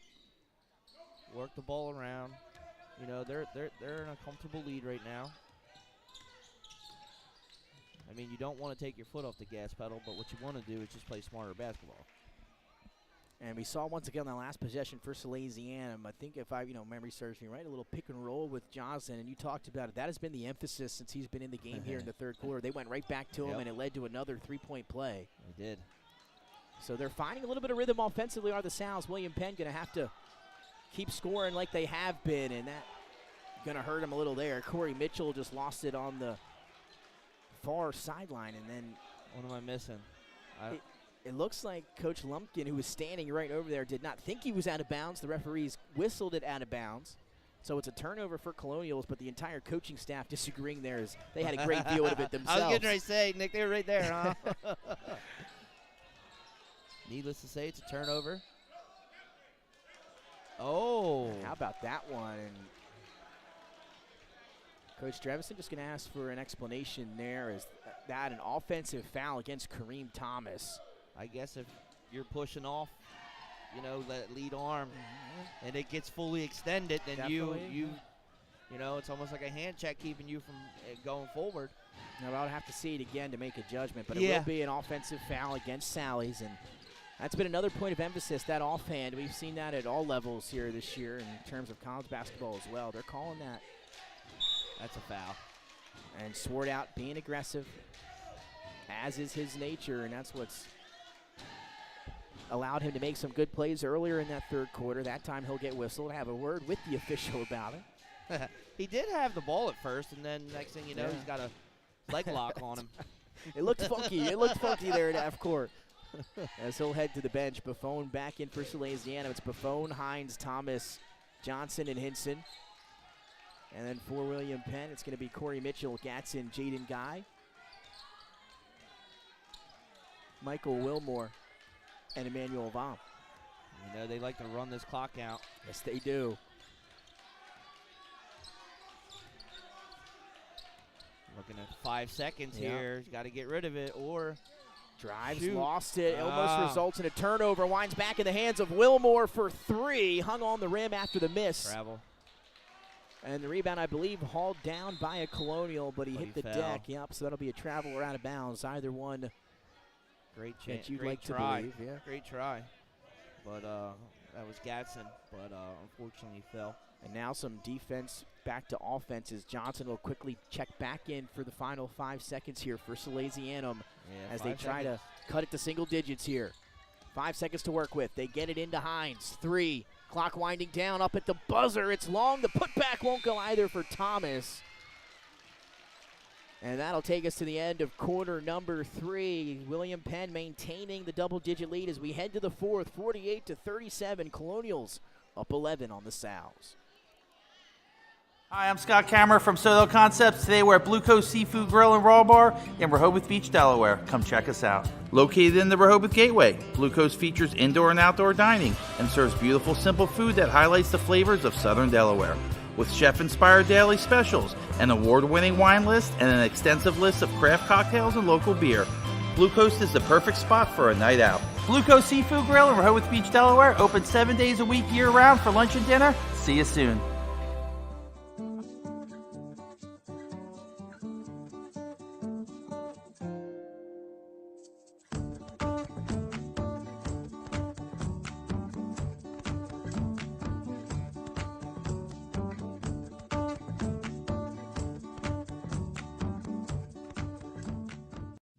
work the ball around. They're in a comfortable lead right now. I mean, you don't want to take your foot off the gas pedal, but what you want to do is just play smarter basketball. And we saw once again that last possession for Salesianum. I think if memory serves me right, a little pick and roll with Johnson, and you talked about it. That has been the emphasis since he's been in the game here in the third quarter. They went right back to him, and it led to another three-point play. They did. So they're finding a little bit of rhythm offensively are the Sounds. William Penn going to have to keep scoring like they have been, and that going to hurt him a little there. Corey Mitchell just lost it on the far sideline, and then what am I missing? It looks like Coach Lumpkin, who was standing right over there, did not think he was out of bounds. The referees whistled it out of bounds. So it's a turnover for Colonials, but the entire coaching staff disagreeing there as they had a great view of it themselves. I was getting ready to say, Nick, they were right there, huh? Needless to say, it's a turnover. Oh. How about that one? Coach Drevison just going to ask for an explanation there. Is that an offensive foul against Kareem Thomas? I guess if you're pushing off, that lead arm, and it gets fully extended, then you it's almost like a hand check keeping you from going forward. Now, I'll have to see it again to make a judgment, but it will be an offensive foul against Sally's, and that's been another point of emphasis, that offhand. We've seen that at all levels here this year in terms of college basketball as well. They're calling that. That's a foul. And Swart out being aggressive, as is his nature, and that's what's allowed him to make some good plays earlier in that third quarter. That time he'll get whistled, have a word with the official about it. He did have the ball at first, and then next thing you know, he's got a leg lock on him. It looked funky. It looked funky there at half court. As he'll head to the bench, Buffon back in for Salesianum. It's Buffon, Hines, Thomas, Johnson, and Hinson. And then for William Penn, it's going to be Corey Mitchell, Gatson, Jaden Guy, Michael Wilmore, and Emmanuel Vom. They like to run this clock out. Yes, they do. Looking at 5 seconds here. He's got to get rid of it or drives, lost it. Almost results in a turnover. Winds back in the hands of Wilmore for three. Hung on the rim after the miss. Travel. And the rebound, I believe, hauled down by a Colonial, but he hit the deck. Yep, so that'll be a travel or out of bounds. Either one. Great chance. You'd great like try. to believe. Yeah. Great try. But that was Gatson, but unfortunately fell. And now some defense back to offense as Johnson will quickly check back in for the final 5 seconds here for Salesianum as they try to cut it to single digits here. 5 seconds to work with. They get it into Hines. 3. Clock winding down up at the buzzer. It's long. The putback won't go either for Thomas. And that'll take us to the end of quarter number 3. William Penn maintaining the double-digit lead as we head to the fourth, 48-37. Colonials up 11 on the Sows. Hi, I'm Scott Kammerer from Soto Concepts. Today we're at Blue Coast Seafood Grill and Raw Bar in Rehoboth Beach, Delaware. Come check us out. Located in the Rehoboth Gateway, Blue Coast features indoor and outdoor dining and serves beautiful, simple food that highlights the flavors of Southern Delaware. With chef-inspired daily specials, an award-winning wine list, and an extensive list of craft cocktails and local beer, Blue Coast is the perfect spot for a night out. Blue Coast Seafood Grill in Rehoboth Beach, Delaware, open 7 days a week year-round for lunch and dinner. See you soon.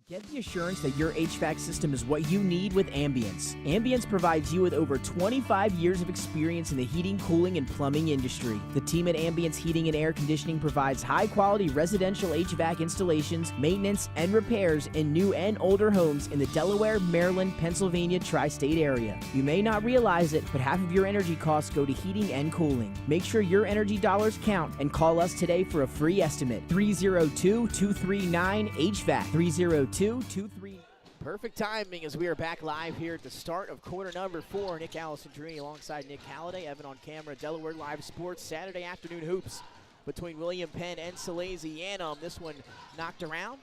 Get the assurance that your HVAC system is what you need with Ambience. Ambience provides you with over 25 years of experience in the heating, cooling, and plumbing industry. The team at Ambience Heating and Air Conditioning provides high-quality residential HVAC installations, maintenance, and repairs in new and older homes in the Delaware, Maryland, Pennsylvania tri-state area. You may not realize it, but half of your energy costs go to heating and cooling. Make sure your energy dollars count and call us today for a free estimate. 302-239-HVAC. 302-239. Perfect timing as we are back live here at the start of quarter number 4. Nick Alessandrini alongside Nick Halliday, Evan on camera, Delaware Live Sports, Saturday afternoon hoops between William Penn and Salesianum. This one knocked around.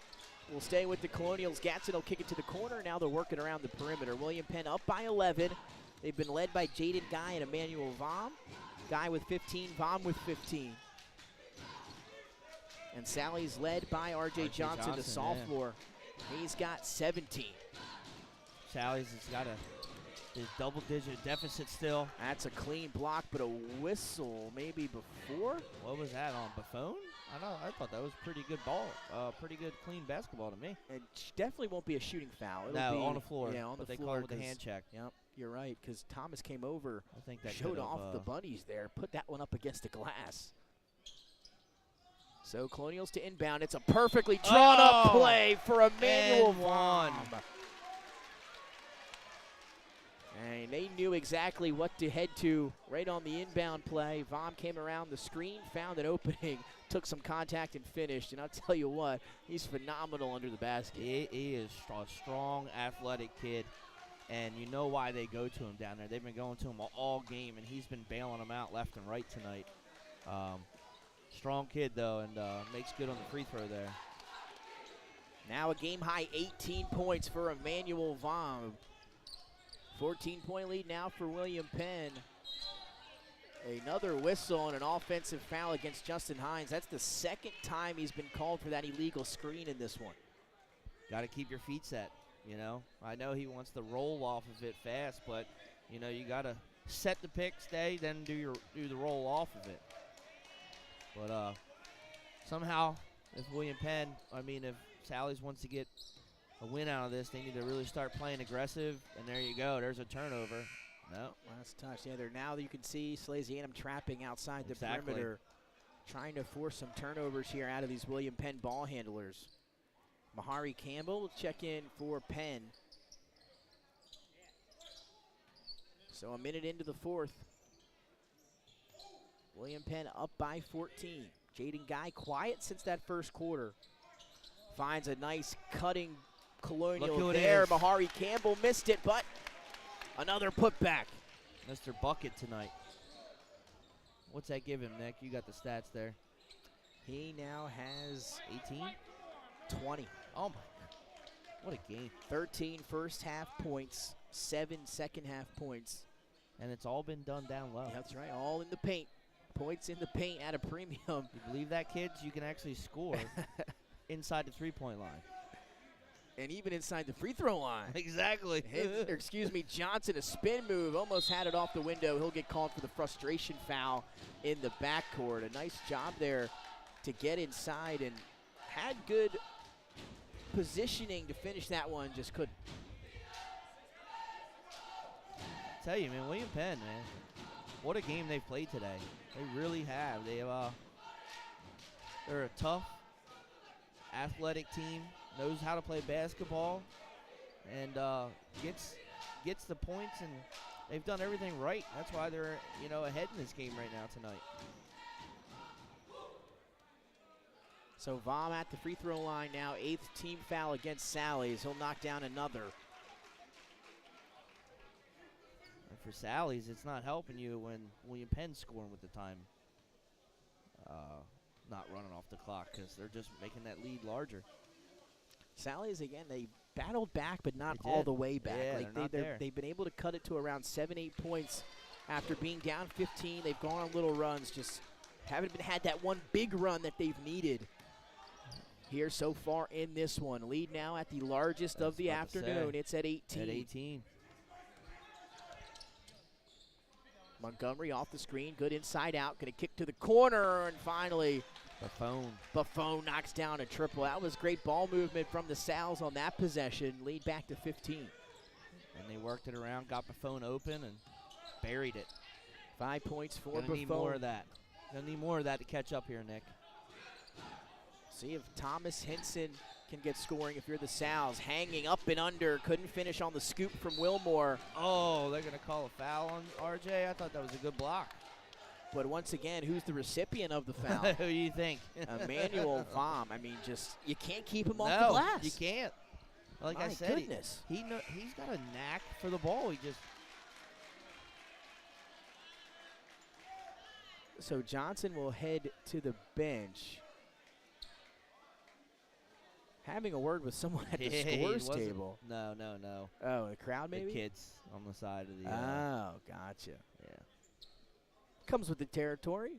We'll stay with the Colonials. Gatson will kick it to the corner. Now they're working around the perimeter. William Penn up by 11. They've been led by Jaden Guy and Emmanuel Vom. Guy with 15, Vom with 15. And Sally's led by R.J. Johnson, the sophomore. Yeah. He's got 17. Sally's has got a double-digit deficit still. That's a clean block, but a whistle maybe before. What was that on Buffon? I thought that was pretty good ball, pretty good clean basketball to me. It definitely won't be a shooting foul. It'll be on the floor. Yeah, on but the they floor. call it with a hand check. Yep, you're right, because Thomas came over, I think that showed off the bunnies there, put that one up against the glass. So Colonials to inbound. It's a perfectly drawn up play for Emmanuel Vom. And they knew exactly what to head to right on the inbound play. Vom came around the screen, found an opening, took some contact and finished. And I'll tell you what, he's phenomenal under the basket. He is a strong, athletic kid. And you know why they go to him down there. They've been going to him all game, and he's been bailing them out left and right tonight. Strong kid, though, and makes good on the free throw there. Now a game-high 18 points for Emmanuel Vom. 14-point lead now for William Penn. Another whistle and an offensive foul against Justin Hines. That's the second time he's been called for that illegal screen in this one. Got to keep your feet set, you know. I know he wants to roll off of it fast, but, you know, you got to set the pick, stay, then do the roll off of it. But somehow, if if Sally's wants to get a win out of this, they need to really start playing aggressive. And there you go. There's a turnover. No. Last touch. Yeah, now you can see Salesianum trapping outside the perimeter, trying to force some turnovers here out of these William Penn ball handlers. Mahari Campbell will check in for Penn. So a minute into the fourth. William Penn up by 14. Jaden Guy quiet since that first quarter. Finds a nice cutting Colonial there. Mahari Campbell missed it, but another putback. Mr. Bucket tonight. What's that give him, Nick? You got the stats there. He now has 18? 20. Oh, my God. What a game. 13 first half points, 7 second half points. And it's all been done down low. That's right, all in the paint. Points in the paint at a premium. You believe that, kids? You can actually score inside the three-point line. And even inside the free throw line. Exactly. Johnson, a spin move, almost had it off the window. He'll get called for the frustration foul in the backcourt. A nice job there to get inside and had good positioning to finish that one, just couldn't. I tell you, man, William Penn, man, what a game they've played today. They really have. They're a tough, athletic team, knows how to play basketball, and gets the points, and they've done everything right. That's why they're ahead in this game right now tonight. So Vom at the free throw line now, 8th team foul against Sally's. He'll knock down another. And for Sally's, it's not helping you when William Penn's scoring with the time not running off the clock, because they're just making that lead larger. Sally's, again, they battled back, but not all the way back. Yeah, they've been able to cut it to around 7-8 points after being down 15. They've gone on little runs, just haven't had that one big run that they've needed here so far in this one. Lead now at the largest of the afternoon. It's at 18. At 18. Montgomery off the screen, good inside out, going to kick to the corner, and finally Buffon knocks down a triple. That was great ball movement from the Sals on that possession. Lead back to 15. And they worked it around, got Buffon open, and buried it. 5 points for Buffon. Gonna need more of that. Gonna need more of that to catch up here, Nick. See if Thomas Henson can get scoring if you're the Sals. Hanging up and under, couldn't finish on the scoop from Wilmore. Oh, they're gonna call a foul on RJ? I thought that was a good block. But once again, who's the recipient of the foul? Who do you think? Emmanuel Vom. I mean, you can't keep him off the glass. You can't. Like I said, he's got a knack for the ball. So Johnson will head to the bench. Having a word with someone at the scores table. No. Oh, the crowd maybe? The kids on the side of the. Oh, gotcha. Yeah. Comes with the territory.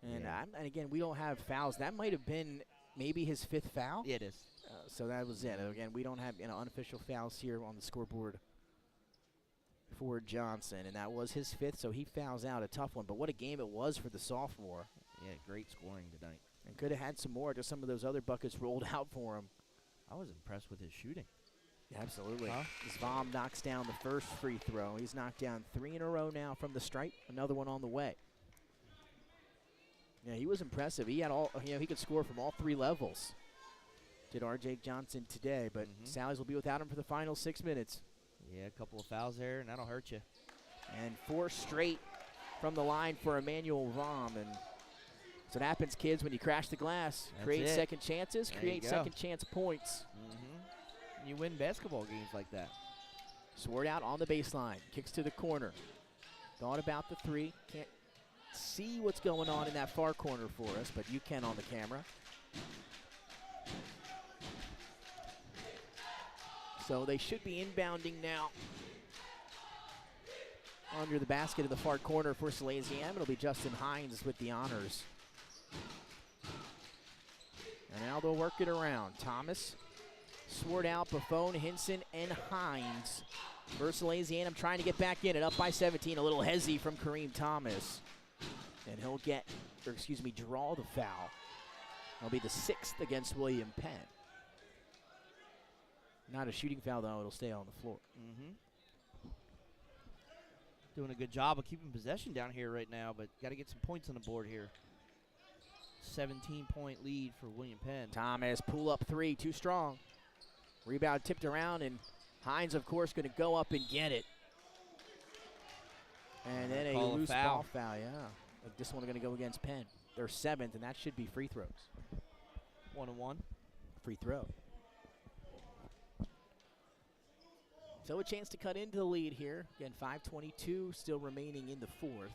And again, we don't have fouls. That might have been maybe his 5th foul. Yeah, it is. So that was it. Again, we don't have unofficial fouls here on the scoreboard for Johnson, and that was his 5th, so he fouls out. A tough one, but what a game it was for the sophomore. Yeah, great scoring tonight. And could have had some more, just some of those other buckets rolled out for him. I was impressed with his shooting. Yeah, absolutely. Vom knocks down the first free throw. He's knocked down 3 in a row now from the stripe. Another one on the way. Yeah, he was impressive. He had he could score from all 3 levels. Did R.J. Johnson today, but Sally's will be without him for the final 6 minutes. Yeah, a couple of fouls there, and that'll hurt you. And 4 straight from the line for Emmanuel Vom. And that's what happens, kids, when you crash the glass. Create second chances, create second chance points. You win basketball games like that. Sword out on the baseline, kicks to the corner. Thought about the 3. Can't see what's going on in that far corner for us, but you can on the camera. So they should be inbounding now. Under the basket in the far corner for Salesianum. It'll be Justin Hines with the honors. And now they'll work it around. Thomas, Sword out, Buffon, Hinson, and Hines. For Salesianum trying to get back in it, up by 17. A little hezzy from Kareem Thomas. And he'll get, or excuse me, draw the foul. That'll be the 6th against William Penn. Not a shooting foul, though. It'll stay on the floor. Doing a good job of keeping possession down here right now, but got to get some points on the board here. 17-point lead for William Penn. Thomas, pull up 3, too strong. Rebound tipped around, and Hines, of course, going to go up and get it. And then a loose ball foul, yeah. Like this one going to go against Penn. They're 7th, and that should be free throws. 1-1. Free throw. So a chance to cut into the lead here. Again, 5:22 still remaining in the 4th.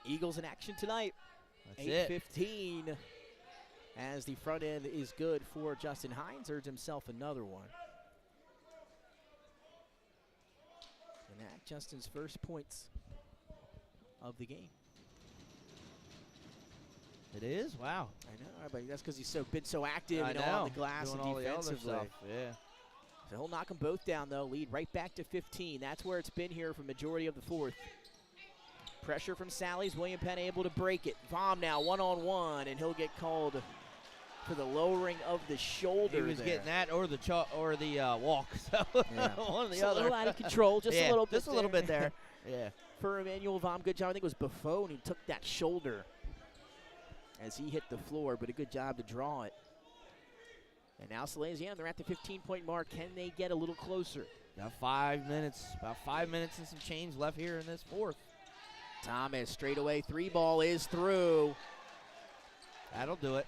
Eagles in action tonight. That's it. 8:15 as the front end is good for Justin Hines. Earns himself another one. And that Justin's first points of the game. It is? Wow. I know, but that's because he's been so active on the glass and defensively. Yeah. So he'll knock them both down, though. Lead right back to 15. That's where it's been here for majority of the 4th. Pressure from Sally's. William Penn able to break it. Vom now one-on-one, and he'll get called for the lowering of the shoulder. He was getting that or the walk. So yeah. one or the it's other. A little out of control, just a little bit. Just a little bit there. Yeah. For Emmanuel Vom, good job. I think it was Buffon who took that shoulder as he hit the floor, but a good job to draw it. And now Salesianum, they're at the 15-point mark. Can they get a little closer? Got 5 minutes, about 5 minutes and some change left here in this 4th. Thomas, straight away, 3-ball is through. That'll do it.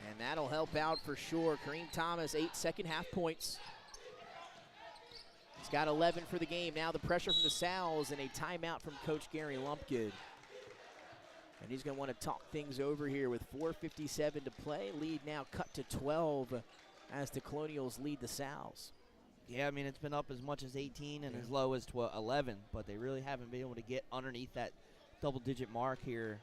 And that'll help out for sure. Kareem Thomas, 8 second-half points. He's got 11 for the game. Now the pressure from the Sal's and a timeout from Coach Gary Lumpkin. And he's going to want to talk things over here with 4:57 to play. Lead now cut to 12 as the Colonials lead the Sal's. Yeah, I mean, it's been up as much as 18 and as low as 11, but they really haven't been able to get underneath that double-digit mark here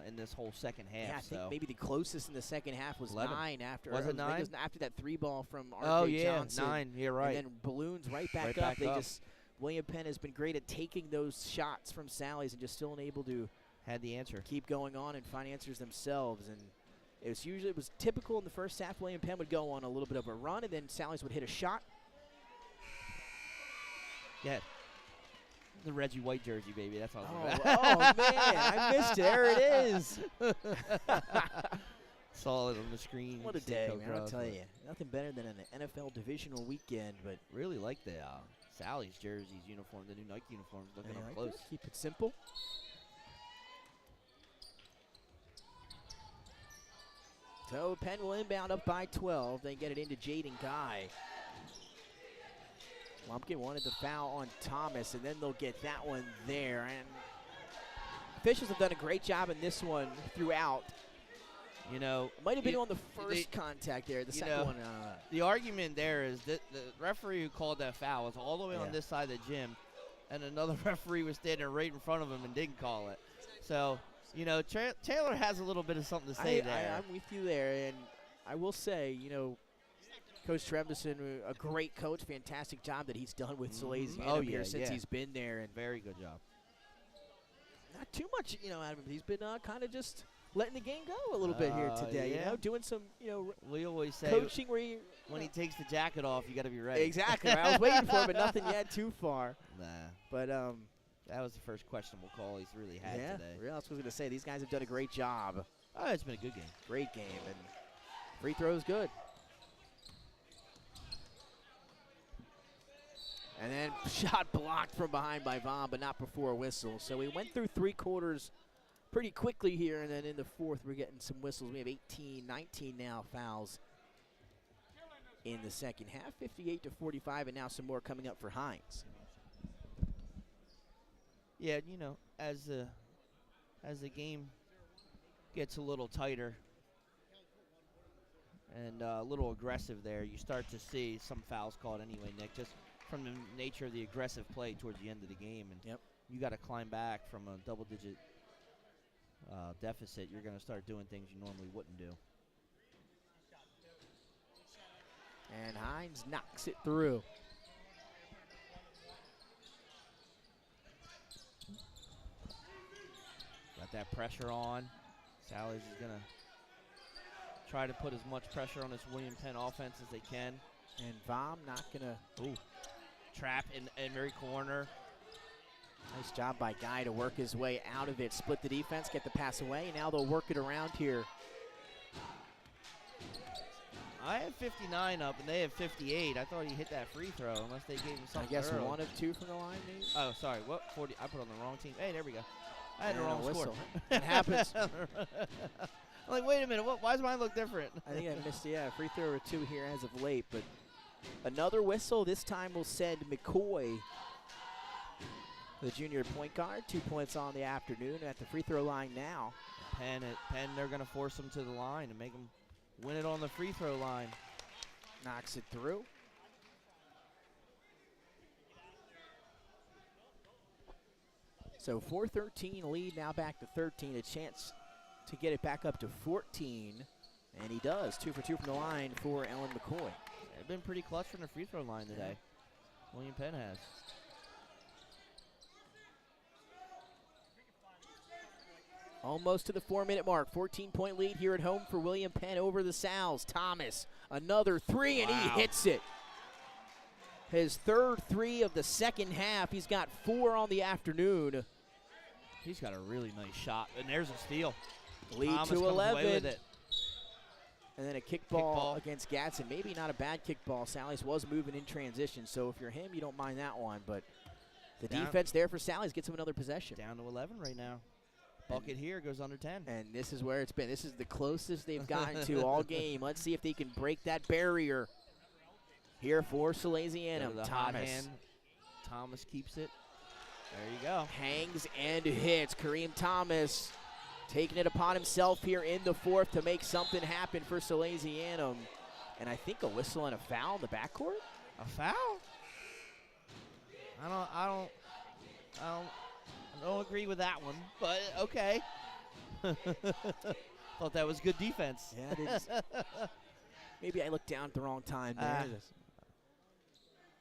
in this whole second half. Yeah, I think maybe the closest in the second half was 11. 9 after. Was it 9? I think it was after that 3-ball from R.J. Johnson. 9. You're right. And then balloons right back up. William Penn has been great at taking those shots from Sally's and just still unable to had the answer. Keep going on and find answers themselves. And it was typical in the first half. William Penn would go on a little bit of a run, and then Sally's would hit a shot. Yeah. The Reggie White jersey, baby. That's all. Oh, man. I missed it. There it is. Saw it on the screen. What a day, man. I'll tell you. Nothing better than an NFL divisional weekend. But really like the Sally's jerseys uniform, the new Nike uniforms. Looking up close. Keep it simple. So Penn will inbound up by 12. They get it into Jaden Guy. Lumpkin wanted the foul on Thomas, and then they'll get that one there. And officials have done a great job in this one throughout. You know, might have been on the first contact there. The second one. The argument there is that the referee who called that foul was all the way on this side of the gym, and another referee was standing right in front of him and didn't call it. So, you know, Taylor has a little bit of something to say there. I'm with you there, and I will say, you know, Coach Trevison, a great coach, fantastic job that he's done with Salesianum here since he's been there. And very good job. Not too much, you know, out of him. He's been kind of just letting the game go a little bit here today, you know, doing some, you know, we always say coaching where when he takes the jacket off, you got to be ready. Exactly. I was waiting for it, but nothing yet too far. Nah. But that was the first questionable call he's really had today. Yeah, I was going to say, these guys have done a great job. Oh, it's been a good game. Great game, and free throws good. And then shot blocked from behind by Vom, but not before a whistle. So we went through 3 quarters pretty quickly here, and then in the 4th we're getting some whistles. We have 19 now fouls in the second half, 58-45, and now some more coming up for Hines. Yeah, you know, as the game gets a little tighter and a little aggressive there. You start to see some fouls called anyway, Nick, just from the nature of the aggressive play towards the end of the game. And you got to climb back from a double-digit deficit. You're going to start doing things you normally wouldn't do. And Hines knocks it through. Got that pressure on. Sally's is going to try to put as much pressure on this William Penn offense as they can. And Vom not going to trap in every corner. Nice job by Guy to work his way out of it. Split the defense, get the pass away. Now they'll work it around here. I have 59 up, and they have 58. I thought he hit that free throw, unless they gave him something I guess early. 1 of 2 from the line, maybe? Oh, sorry. What? 40? I put on the wrong team. Hey, there we go. I had the wrong whistle. score. It happens. I'm like, wait a minute. Why does mine look different? I think I missed, free throw or 2 here as of late. But another whistle. This time will send McCoy, the junior point guard, 2 points on the afternoon at the free throw line now. Penn, they're going to force him to the line and make him win it on the free throw line. Knocks it through. So 4-13 lead, now back to 13. A chance to get it back up to 14. And he does. 2 for 2 from the line for Ellen McCoy. They've been pretty clutch from the free throw line today. William Penn has. Almost to the 4-minute mark. 14-point lead here at home for William Penn over the Sal's. Thomas, another 3, and he hits it. His third 3 of the second half. He's got 4 on the afternoon. He's got a really nice shot, and there's a steal. Lead Thomas to comes 11. away with it. And then a kickball against Gadsden. Maybe not a bad kickball. Sally's was moving in transition, so if you're him, you don't mind that one. But the defense there for Sally's gets him another possession. Down to 11 right now. Bucket here goes under 10. And this is where it's been. This is the closest they've gotten to all game. Let's see if they can break that barrier here for Salesianum. Thomas. Thomas keeps it. There you go. Hangs and hits. Kareem Thomas taking it upon himself here in the 4th to make something happen for Salesianum. And I think a whistle and a foul in the backcourt. A foul? I don't agree with that one, but okay. Thought that was good defense. Yeah, it is. Maybe I looked down at the wrong time there.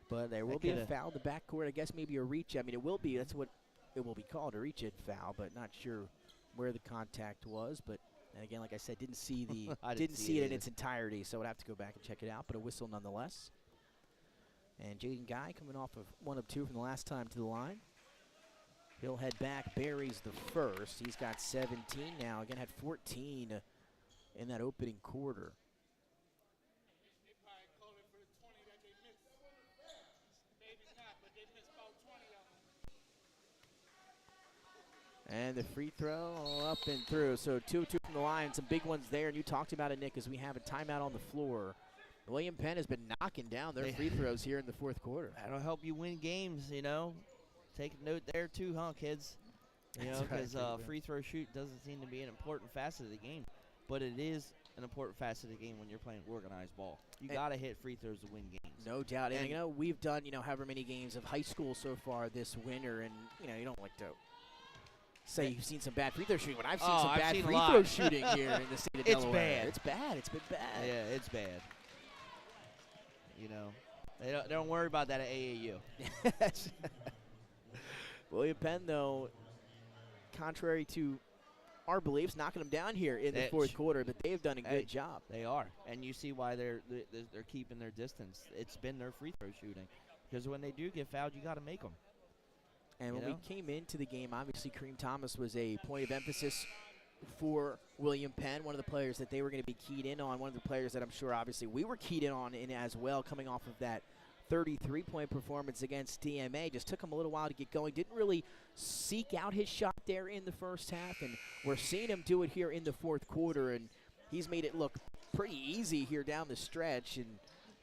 But there will be a foul in the backcourt. I guess maybe a reach. I mean, it will be. That's what it will be called, a reach-in foul, but not sure where the contact was. But and again, like I said, didn't see the didn't see it in its entirety, so I'd have to go back and check it out. But a whistle nonetheless. And Jaden Guy coming off of 1 of 2 from the last time to the line. He'll head back, buries the first. He's got 17 now. Again, had 14 in that opening quarter. And the free throw up and through. So 2 of 2 from the line. Some big ones there. And you talked about it, Nick, as we have a timeout on the floor. William Penn has been knocking down their free throws here in the 4th quarter. That'll help you win games, you know. Take a note there too, huh, kids? You know, because free throw shoot doesn't seem to be an important facet of the game, but it is an important facet of the game when you're playing organized ball. You got to hit free throws to win games. No doubt. And you know, we've done, however many games of high school so far this winter, and, you don't like to say you've seen some bad free throw shooting, but I've seen some bad free throw shooting here in the state of Delaware. Bad. It's bad. It's been bad. Yeah, it's bad. You know, they don't worry about that at AAU. William Penn, though, contrary to our beliefs, knocking them down here in the 4th quarter, but they've done a good job. They are, and you see why they're keeping their distance. It's been their free throw shooting, because when they do get fouled, you got to make them. And when we came into the game, obviously Kareem Thomas was a point of emphasis for William Penn, one of the players that they were going to be keyed in on, one of the players that I'm sure obviously we were keyed in on as well, coming off of that 33-point performance against DMA. Just took him a little while to get going. Didn't really seek out his shot there in the first half, and we're seeing him do it here in the 4th quarter, and he's made it look pretty easy here down the stretch and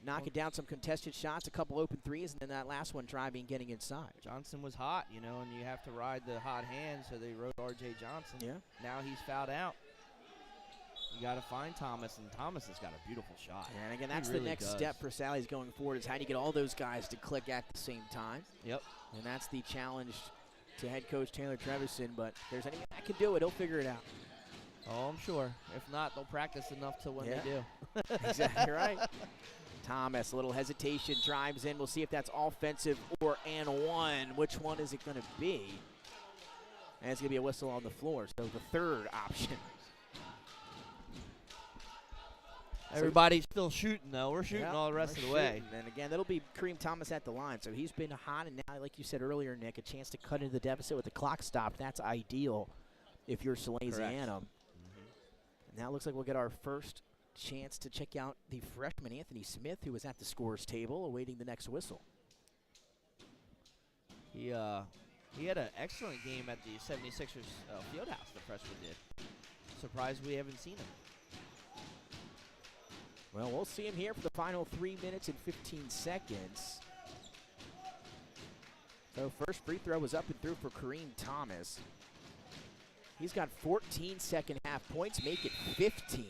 knocking down some contested shots, a couple open threes, and then that last one driving, getting inside. Johnson was hot, and you have to ride the hot hand, so they rode R.J. Johnson. Yeah. Now he's fouled out. You got to find Thomas, and Thomas has got a beautiful shot. And again, that's really the next does. step for Sally's going forward is how do you get all those guys to click at the same time. Yep. And that's the challenge to head coach Taylor Trevisan, but if there's anyone that can do it, he'll figure it out. Oh, I'm sure. If not, they'll practice enough to when Yeah. they do. Exactly right. Thomas, a little hesitation, drives in. We'll see if that's offensive or and one. Which one is it going to be? And it's going to be a whistle on the floor, so the third option. Everybody's still shooting, though. We're shooting all the rest of the way. And again, that'll be Kareem Thomas at the line. So he's been hot, and now, like you said earlier, Nick, a chance to cut into the deficit with the clock stopped. That's ideal if you're Salesianum. And now it looks like we'll get our first chance to check out the freshman Anthony Smith, who was at the scorer's table awaiting the next whistle. He had an excellent game at the 76ers Fieldhouse, the freshman did. Surprised we haven't seen him. Well, we'll see him here for the final 3 minutes and 15 seconds. So first free throw was up and through for Kareem Thomas. He's got 14 second half points, make it 15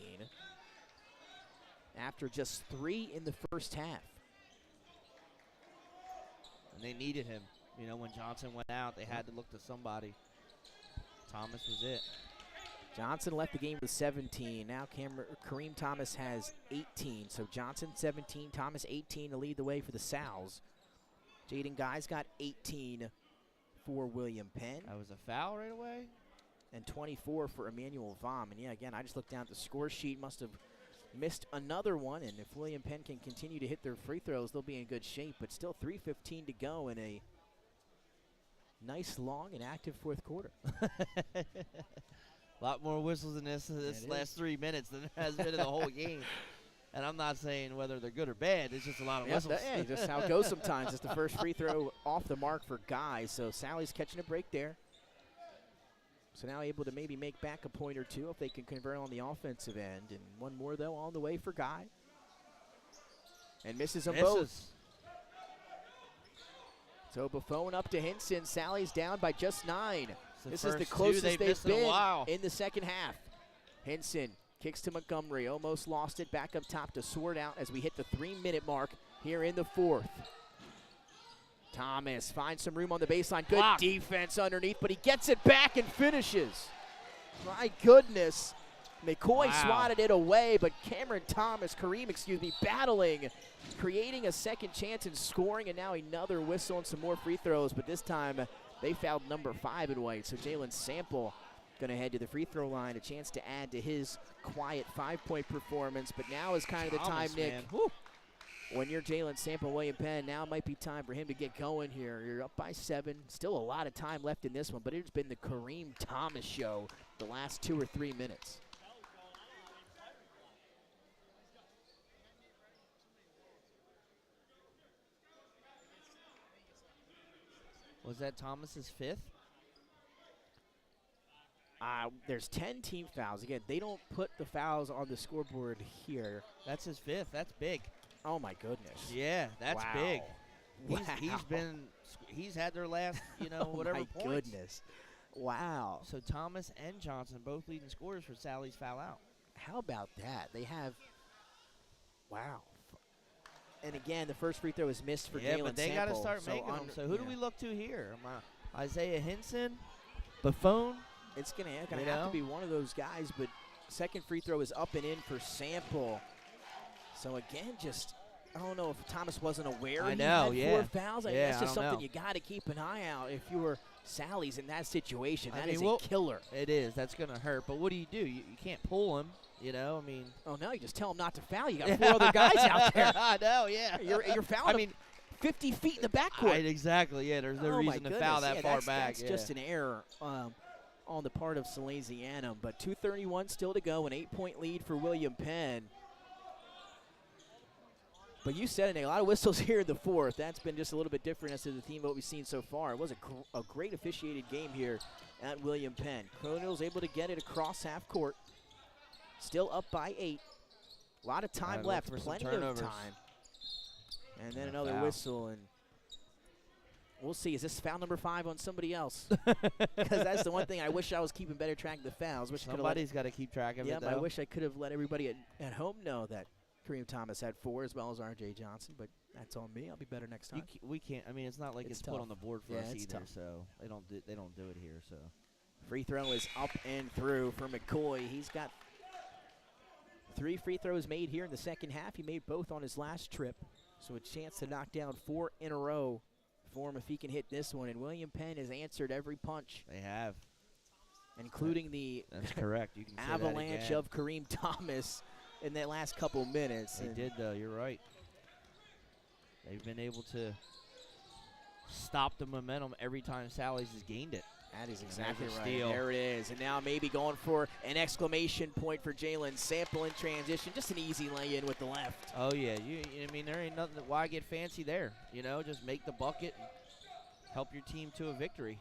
after just 3 in the first half. And they needed him. You know, when Johnson went out, they had to look to somebody. Thomas was it. Johnson left the game with 17. Now Kareem Thomas has 18. So Johnson 17, Thomas 18 to lead the way for the Sows. Jaden Guy's got 18 for William Penn. That was a foul right away. And 24 for Emmanuel Vom. And yeah, again, I just looked down at the score sheet. Must have missed another one. And if William Penn can continue to hit their free throws, they'll be in good shape. But still 3:15 to go in a nice, long, and active fourth quarter. A lot more whistles in this last 3 minutes than there has been in the whole game. And I'm not saying whether they're good or bad. It's just a lot of whistles. Yeah, just how it goes sometimes. It's the first free throw off the mark for Guy. So Sally's catching a break there. So now able to maybe make back a point or two if they can convert on the offensive end. And one more, though, on the way for Guy. And misses them both. So Buffon up to Hinson. Sally's down by just 9. This is the closest they've been in the second half. Hinson kicks to Montgomery. Almost lost it. Back up top to Sword out as we hit the 3-minute mark here in the fourth. Thomas finds some room on the baseline. Good defense underneath, but he gets it back and finishes. My goodness. McCoy swatted it away, but Kareem, battling, creating a second chance and scoring, and now another whistle and some more free throws, but this time they fouled number 5 in white. So Jalen Sample going to head to the free throw line, a chance to add to his quiet 5-point performance, but now is kind of the time, Nick. When you're Jalen Sample, William Penn, now might be time for him to get going here. You're up by 7. Still a lot of time left in this one, but it's been the Kareem Thomas show the last 2 or 3 minutes. Was that Thomas's 5th? There's 10 team fouls. Again, they don't put the fouls on the scoreboard here. That's his 5th. That's big. Oh my goodness. Yeah, that's big. Wow. He's had their last, whatever points. Oh my goodness. Wow. So Thomas and Johnson both leading scorers for Sally's foul out. How about that? They have, wow. And again, the first free throw is missed for Jalen Sample. Yeah, but they got to start making them. So who do we look to here? Isaiah Hinson, Buffon. It's going to have to be one of those guys, but second free throw is up and in for Sample. So again, I don't know if Thomas wasn't aware he had 4 fouls. That's just something you got to keep an eye out if you were Sally's in that situation. That is a killer. It is. That's going to hurt. But what do? You can't pull him. Oh, no, you just tell him not to foul. You got 4 other guys out there. I know, yeah. You're fouling him 50 feet in the backcourt. Exactly, yeah. There's no reason to foul that far back. That's just an error on the part of Salesianum. But 2:31 still to go, an 8-point lead for William Penn. But you said it, a lot of whistles here in the fourth. That's been just a little bit different as to the theme of what we've seen so far. It was a great officiated game here at William Penn. Colonial's able to get it across half court. Still up by 8. A lot of time left, plenty of time. And then another whistle. We'll see. Is this foul number 5 on somebody else? Because that's the one thing I wish I was keeping better track of the fouls. Somebody's got to keep track of it, though. I wish I could have let everybody at home know that Kareem Thomas had 4 as well as R.J. Johnson, but that's on me. I'll be better next time. We can't. I mean, it's not like it's put on the board for us either, tough. so they don't do it here. So free throw is up and through for McCoy. He's got 3 free throws made here in the second half. He made both on his last trip, so a chance to knock down 4 in a row for him if he can hit this one. And William Penn has answered every punch. They have. Including the That's correct. You can say avalanche that of Kareem Thomas in that last couple minutes. They did, though. You're right. They've been able to stop the momentum every time Sally's has gained it. That is exactly right. Steal. There it is. And now maybe going for an exclamation point for Jalen Sample in transition. Just an easy lay-in with the left. Oh, yeah. I mean, there ain't nothing. Why get fancy there? You know, just make the bucket and help your team to a victory.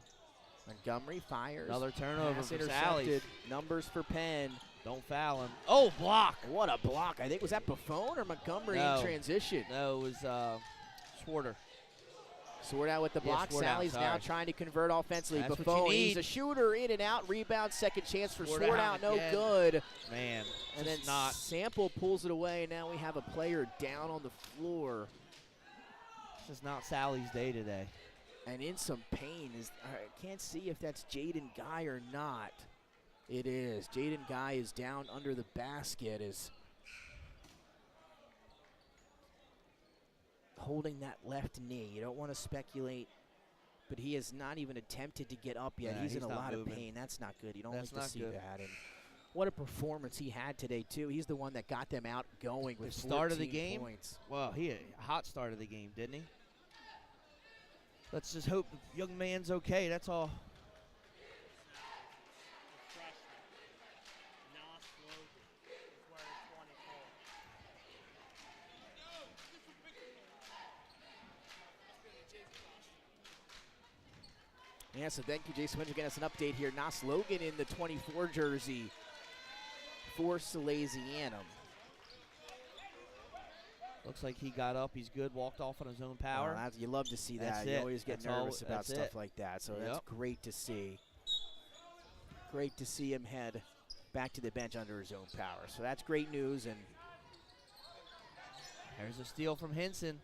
Montgomery fires. Another turnover Pass for intercepted. Sally's. Numbers for Penn. Don't foul him. Oh, block. What a block. I think, was that Buffon or Montgomery in transition? No, it was Swarter. Sword out with the block. Sword Sally's out, now trying to convert offensively. That's Buffon, what you need. he's a shooter, in and out. Rebound, second chance for Sword Sword out out, no again. good. Man, And then not. Sample pulls it away, and now we have a player down on the floor. This is not Sally's day today. And in some pain. I can't see if that's Jaden Guy or not. It is. Jaden Guy is down under the basket, is holding that left knee. You don't want to speculate, but he has not even attempted to get up yet. Yeah, he's in a not lot moving. of pain. That's not good. You don't That's like to not see good. that. And what a performance he had today, too. He's the one that got them out going with The start of the 14 game? points. Well, he had a hot start of the game, didn't he? Let's just hope the young man's okay. That's all. Yeah, so thank you, Jason Winter, getting us an update here. Nas Logan in the 24 jersey for Salesianum. Looks like he got up. He's good. Walked off on his own power. Oh, you love to see that. That's You it. always get That's all- nervous about that's stuff it. like that, so that's Yep. great to see. Great to see him head back to the bench under his own power. So that's great news. And There's a steal from Henson.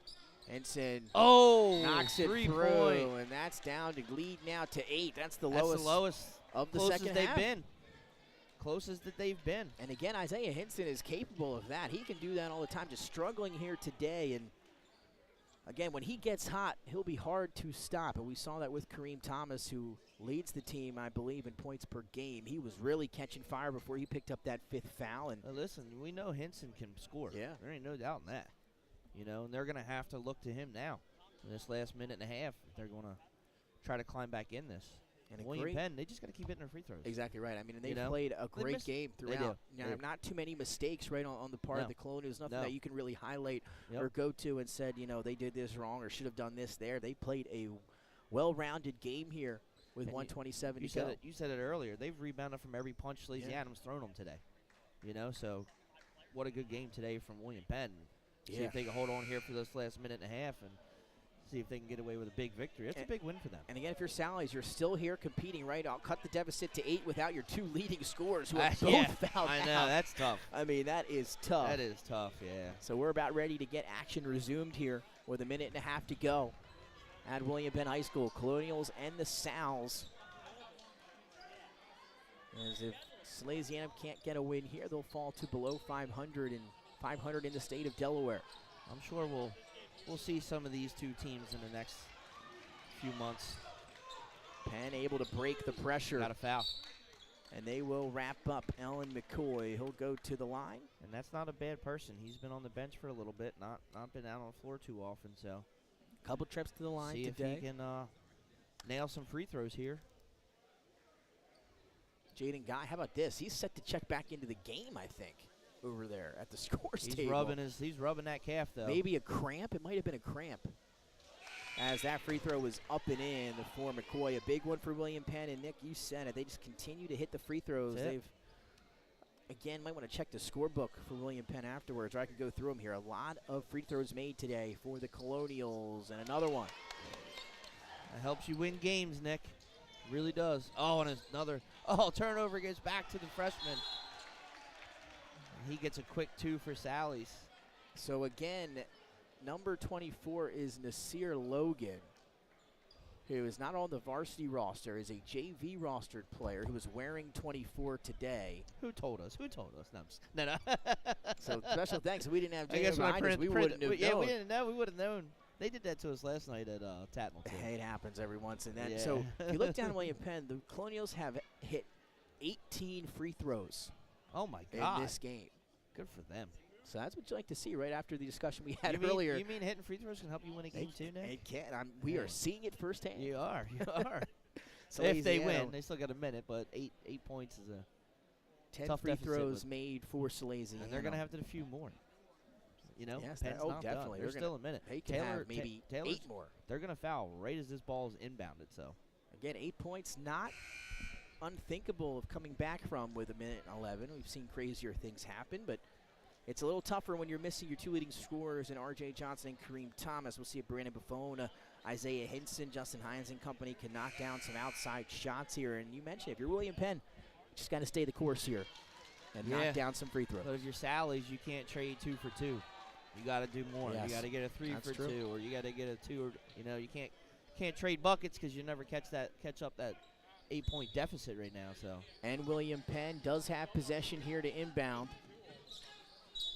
Henson knocks it 3 through, point. and that's down to lead now to 8. That's the That's lowest, the lowest of the closest second they've half. been. Closest that they've been. And again, Isaiah Henson is capable of that. He can do that all the time, just struggling here today. And again, when he gets hot, he'll be hard to stop. And we saw that with Kareem Thomas, who leads the team, I believe, in points per game. He was really catching fire before he picked up that 5th foul. And Now listen, we know Henson can score. Yeah. There ain't no doubt in that. You know, and they're going to have to look to him now in this last minute and a half if they're going to try to climb back in this. And a William great- Penn, they just got to keep hitting their free throws. exactly right. I mean, and they You know? played a They great missed- game they do. throughout. Now, They do. not too many mistakes, right, on the part of No. the Colonials. Nothing No. that you can really highlight Yep. or go to and said, you know, they did this wrong or should have done this there. They played a well-rounded game here with And 127 You to go. said it earlier. They've rebounded from every punch Salesianum's thrown them today. You know, so what a good game today from William Penn. See Yeah. if they can hold on here for this last minute and a half and see if they can get away with a big victory. That's a big win for them. And again, if you're Sally's, you're still here competing, right? I'll cut the deficit to 8 without your 2 leading scorers who have both Yeah, fouled I know. out. That's tough. I mean, that is tough. That is tough, yeah. So we're about ready to get action resumed here with a minute and a half to go at William Penn High School. Colonials and the Sals. As if Salesianum can't get a win here, they'll fall to below 500 and 500 in the state of Delaware. I'm sure we'll see some of these two teams in the next few months. Penn able to break the pressure. Got a foul. And they will wrap up Ellen McCoy. He'll go to the line. And that's not a bad person. He's been on the bench for a little bit, not been out on the floor too often. So Couple trips to the line see today. if he can nail some free throws here. Jaden Guy, how about this? He's set to check back into the game, I think, over there at the scores He's table. he's rubbing that calf though. Maybe a cramp. It might have been a cramp. As that free throw was up and in for McCoy. A big one for William Penn. And, Nick, you said it. They just continue to hit the free throws. That's it. They've, again, might want to check the scorebook for William Penn afterwards, or I could go through them here. A lot of free throws made today for the Colonials. And another one. That helps you win games, Nick. It really does. Oh, and another turnover gets back to the freshman. And he gets a quick 2 for Sally's. So again, number 24 is Nasir Logan, who is not on the varsity roster, is a JV rostered player who is wearing 24 today. Who told us? No. So special thanks. If we didn't have I guess JV behind us, we wouldn't have known. Yeah, we didn't know. We would have known. They did that to us last night at Tatnall. Hey, it happens every once and then. Yeah. So if you look down at William Penn, the Colonials have hit 18 free throws Oh, my God. in this game. Good for them. So that's what you like to see right after the discussion we had You earlier. mean hitting free throws can help you win a game too, Nick? It can. We are seeing it firsthand. You are. So if they Salesianum, win, they still got a minute, but 8 points is a 10 tough free deficit throws with- made for Salesianum. and they're going to have to do a few more. You know, Yes, Penn's not definitely. done. There's They're still a minute. They can have maybe Taylor's- 8 more. They're going to foul right as this ball is inbounded. So Again, 8 points, not unthinkable of coming back from with 1:11. We've seen crazier things happen, but it's a little tougher when you're missing your 2 leading scorers in R.J. Johnson and Kareem Thomas. We'll see if Brandon Buffon, Isaiah Hinson, Justin Hines and company can knock down some outside shots here. And you mentioned if you're William Penn, you just got to stay the course here and knock down some free throws. But if you're Sally's, you can't trade 2 for 2. You got to do more. Yes. You got to get a 3 That's for true. 2, or you got to get a 2. Or, you can't trade buckets because you never catch up that 8-point deficit right now. So And William Penn does have possession here to inbound.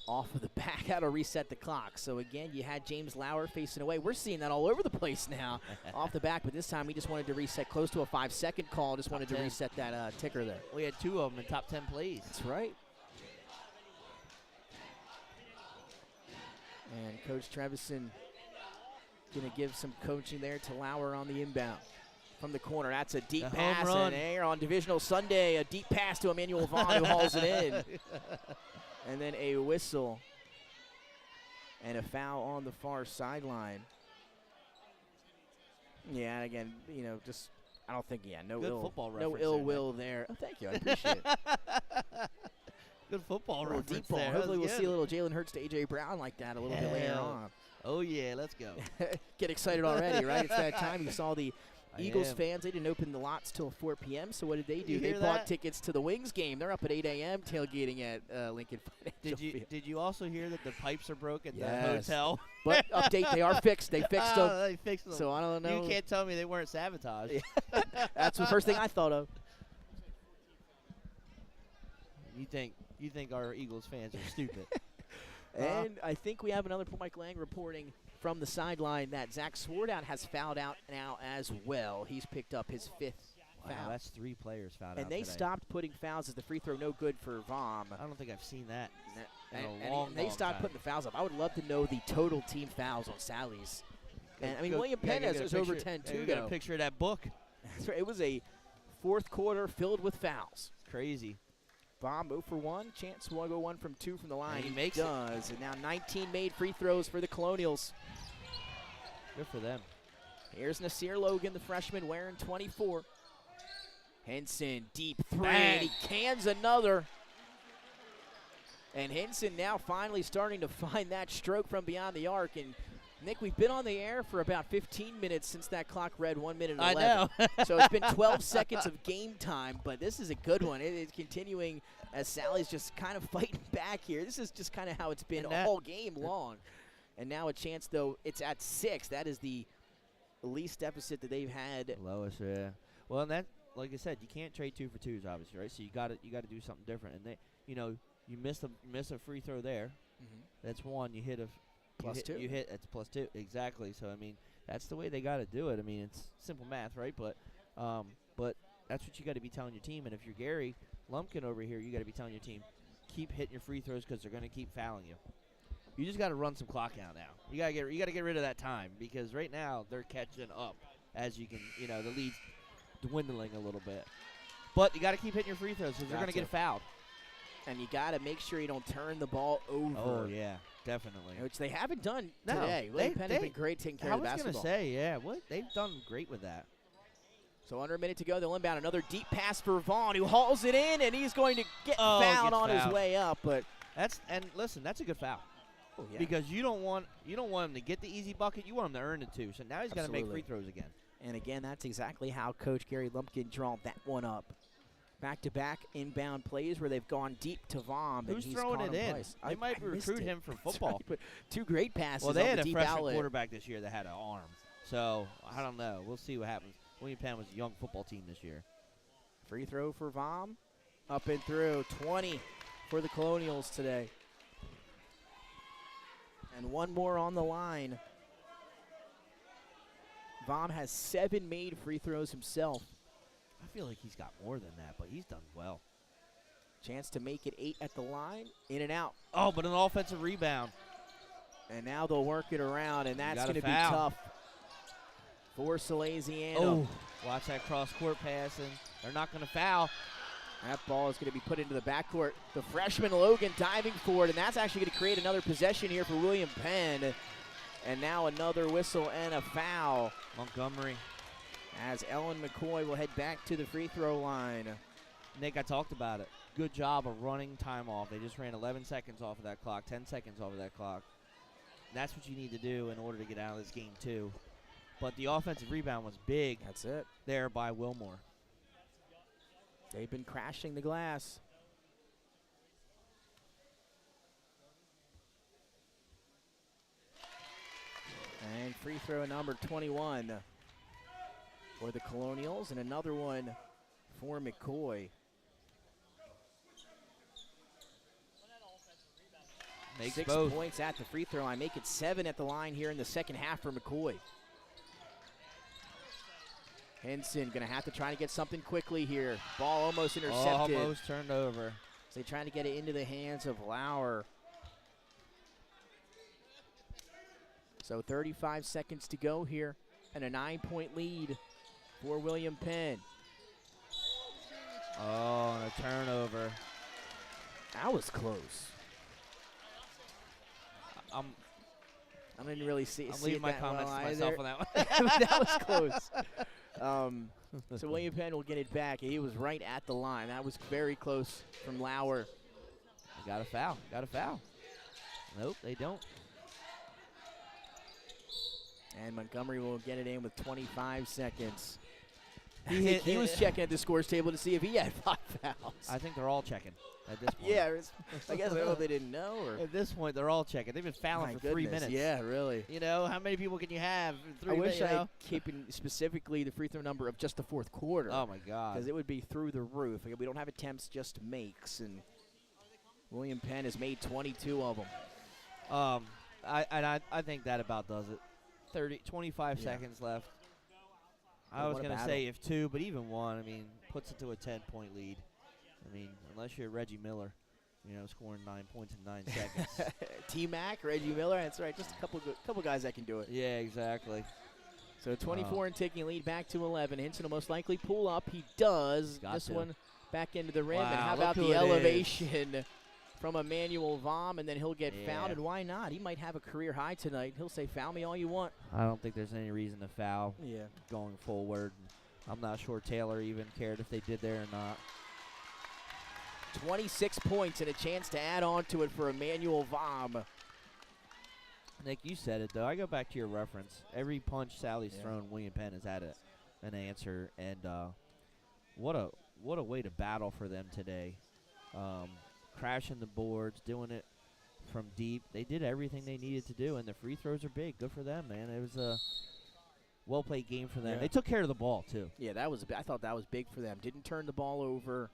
Off of the back, how to reset the clock. So again, you had James Lauer facing away. We're seeing that all over the place now off the back, but this time he just wanted to reset close to a 5-second call. Just wanted to reset that ticker there. we had 2 of them in top 10 plays. That's right. And Coach Trevison going to give some coaching there to Lauer on the inbound. From the corner, that's a deep A home pass. run. And here on Divisional Sunday, a deep pass to Emmanuel Vaughn who hauls it in. And then a whistle and a foul on the far sideline. Yeah, and again, just I don't think no Good ill football no reference ill there, will there. Oh, thank you, I appreciate it. Good football A little reference deep ball. there. Hopefully, we'll That was see a good. little Jalen Hurts to AJ Brown like that a little bit later Yeah. on. Oh yeah, let's go. Get excited already, right? It's that time. You saw the I Eagles am. fans. They didn't open the lots till 4 p.m. So what did they do? You They hear bought that? tickets to the Wings game. They're up at 8 a.m. tailgating at Lincoln Financial Field. Did you also hear that the pipes are broke at Yes. the hotel? But update, they are fixed. They fixed them. They fixed them. So I don't know. You can't tell me they weren't sabotaged. That's the first thing I thought of. You think our Eagles fans are stupid? And I think we have another Mike Lang reporting from the sideline that Zach Swartout has fouled out now as well. He's picked up his 5th Wow, foul. that's 3 players fouled out And they today. stopped putting fouls as the free throw no good for Vom. I don't think I've seen that in And a long, they long stopped time. putting the fouls up. I would love to know the total team fouls on Sally's. And I mean, William Penn has is over 10 too. You got a picture of that book. That's right. It was a 4th quarter filled with fouls. Crazy. Vom 0 for 1. Chance will go 1 from 2 from the line. And he makes it. does. And now 19 made free throws for the Colonials. Good for them. Here's Nasir Logan, the freshman, wearing 24. Henson, deep 3, Bang. and he cans another. And Henson now finally starting to find that stroke from beyond the arc. And Nick, we've been on the air for about 15 minutes since that clock read 1 minute and 11. I know. So it's been 12 seconds of game time, but this is a good one. It is continuing as Sally's just kind of fighting back here. This is just kind of how it's been all game long. And now a chance, though, it's at 6. That is the least deficit that they've had. Lowest, yeah. Well, and that, like I said, you can't trade 2 for 2s, obviously, right? So you got to do something different. And you miss a free throw there. Mhm. That's 1. You hit a Plus 2. You hit it's +2 exactly. So I mean, that's the way they got to do it. I mean, it's simple math, right? But that's what you got to be telling your team. And if you're Gary Lumpkin over here, you got to be telling your team, keep hitting your free throws because they're going to keep fouling you. You just got to run some clock out now. You got to get rid of that time because right now they're catching up as you can. The lead's dwindling a little bit. But you got to keep hitting your free throws because they're going to get fouled. And you got to make sure you don't turn the ball over. Oh yeah, definitely. Which they haven't done No, today. William Penn has been great taking care of the I was basketball. going to say, yeah, they've done great with that. So under a minute to go, they'll inbound another deep pass for Vaughn, who hauls it in, and he's going to get fouled on his way up. But listen, that's a good foul. yeah. Because you don't want him to get the easy bucket. You want him to earn it too. So now he's got to make free throws again. And again, that's exactly how Coach Gary Lumpkin drawn that one up. Back-to-back inbound plays where they've gone deep to Vom. Who's and he's throwing caught it him in? twice. They might recruit him for football. Right, but 2 great passes. Well, they on had the a deep freshman outlet. quarterback this year that had an arm. So, I don't know. We'll see what happens. William Penn was a young football team this year. Free throw for Vom. Up and through. 20 for the Colonials today. And one more on the line. Vom has 7 made free throws himself. I feel like he's got more than that, but he's done well. Chance to make it 8 at the line. In and out. Oh, but an offensive rebound. And now they'll work it around, and that's going to be foul. tough for Salesianum. Oh, watch that cross-court passing. They're not going to foul. That ball is going to be put into the backcourt. The freshman Logan diving for it, and that's actually going to create another possession here for William Penn. And now another whistle and a foul. Montgomery. As Ellen McCoy will head back to the free throw line. Nick, I talked about it. Good job of running time off. They just ran 11 seconds off of that clock, 10 seconds off of that clock. That's what you need to do in order to get out of this game, too. But the offensive rebound was big. That's it. There by Wilmore. They've been crashing the glass. And free throw number 21 for the Colonials, and another one for McCoy. Makes 6 both. points at the free throw line. Make it 7 at the line here in the second half for McCoy. Henson going to have to try to get something quickly here. Ball almost intercepted. Almost turned over. So they trying to get it into the hands of Lauer. So 35 seconds to go here, and a 9-point lead for William Penn. Oh, and a turnover. That was close. I didn't really see leaving my that comments well to myself either. on that one. That was close. So William Penn will get it back. He was right at the line. That was very close from Lauer. Got a foul. Got a foul. Nope, they don't. And Montgomery will get it in with 25 seconds. He was checking at the scores table to see if he had 5 fouls. I think they're all checking at this point. Yeah, I guess they didn't know. Or At this point, they're all checking. They've been fouling for 3 minutes. Yeah, really. You know, how many people can you have in 3 I minutes? wish I keeping specifically the free throw number of just the fourth quarter. Oh, my God. Because it would be through the roof. We don't have attempts, just makes. And William Penn has made 22 of them. I think that about does it. 25 seconds left. I was going to say if 2, but even 1, I mean, puts it to a 10-point lead. I mean, unless you're Reggie Miller, you know, scoring 9 points in 9 seconds. T-Mac, Reggie Miller, that's right. Just a couple guys that can do it. Yeah, exactly. So 24 and taking lead back to 11. Hinson will most likely pull up. He does. This one back into the rim. Wow, and how look about who the it elevation from Emmanuel Vom, and then he'll get fouled, Yeah. and why not? He might have a career high tonight. He'll say, foul me all you want. I don't think there's any reason to foul Yeah. going forward. I'm not sure Taylor even cared if they did there or not. 26 points and a chance to add on to it for Emmanuel Vom. Nick, you said it, though. I go back to your reference. Every punch Sally's thrown, William Penn has had an answer. And what a way to battle for them today. Crashing the boards, doing it from deep. They did everything they needed to do, and the free throws are big. Good for them, man. It was a well-played game for them. Yeah. They took care of the ball, too. Yeah, I thought that was big for them. Didn't turn the ball over.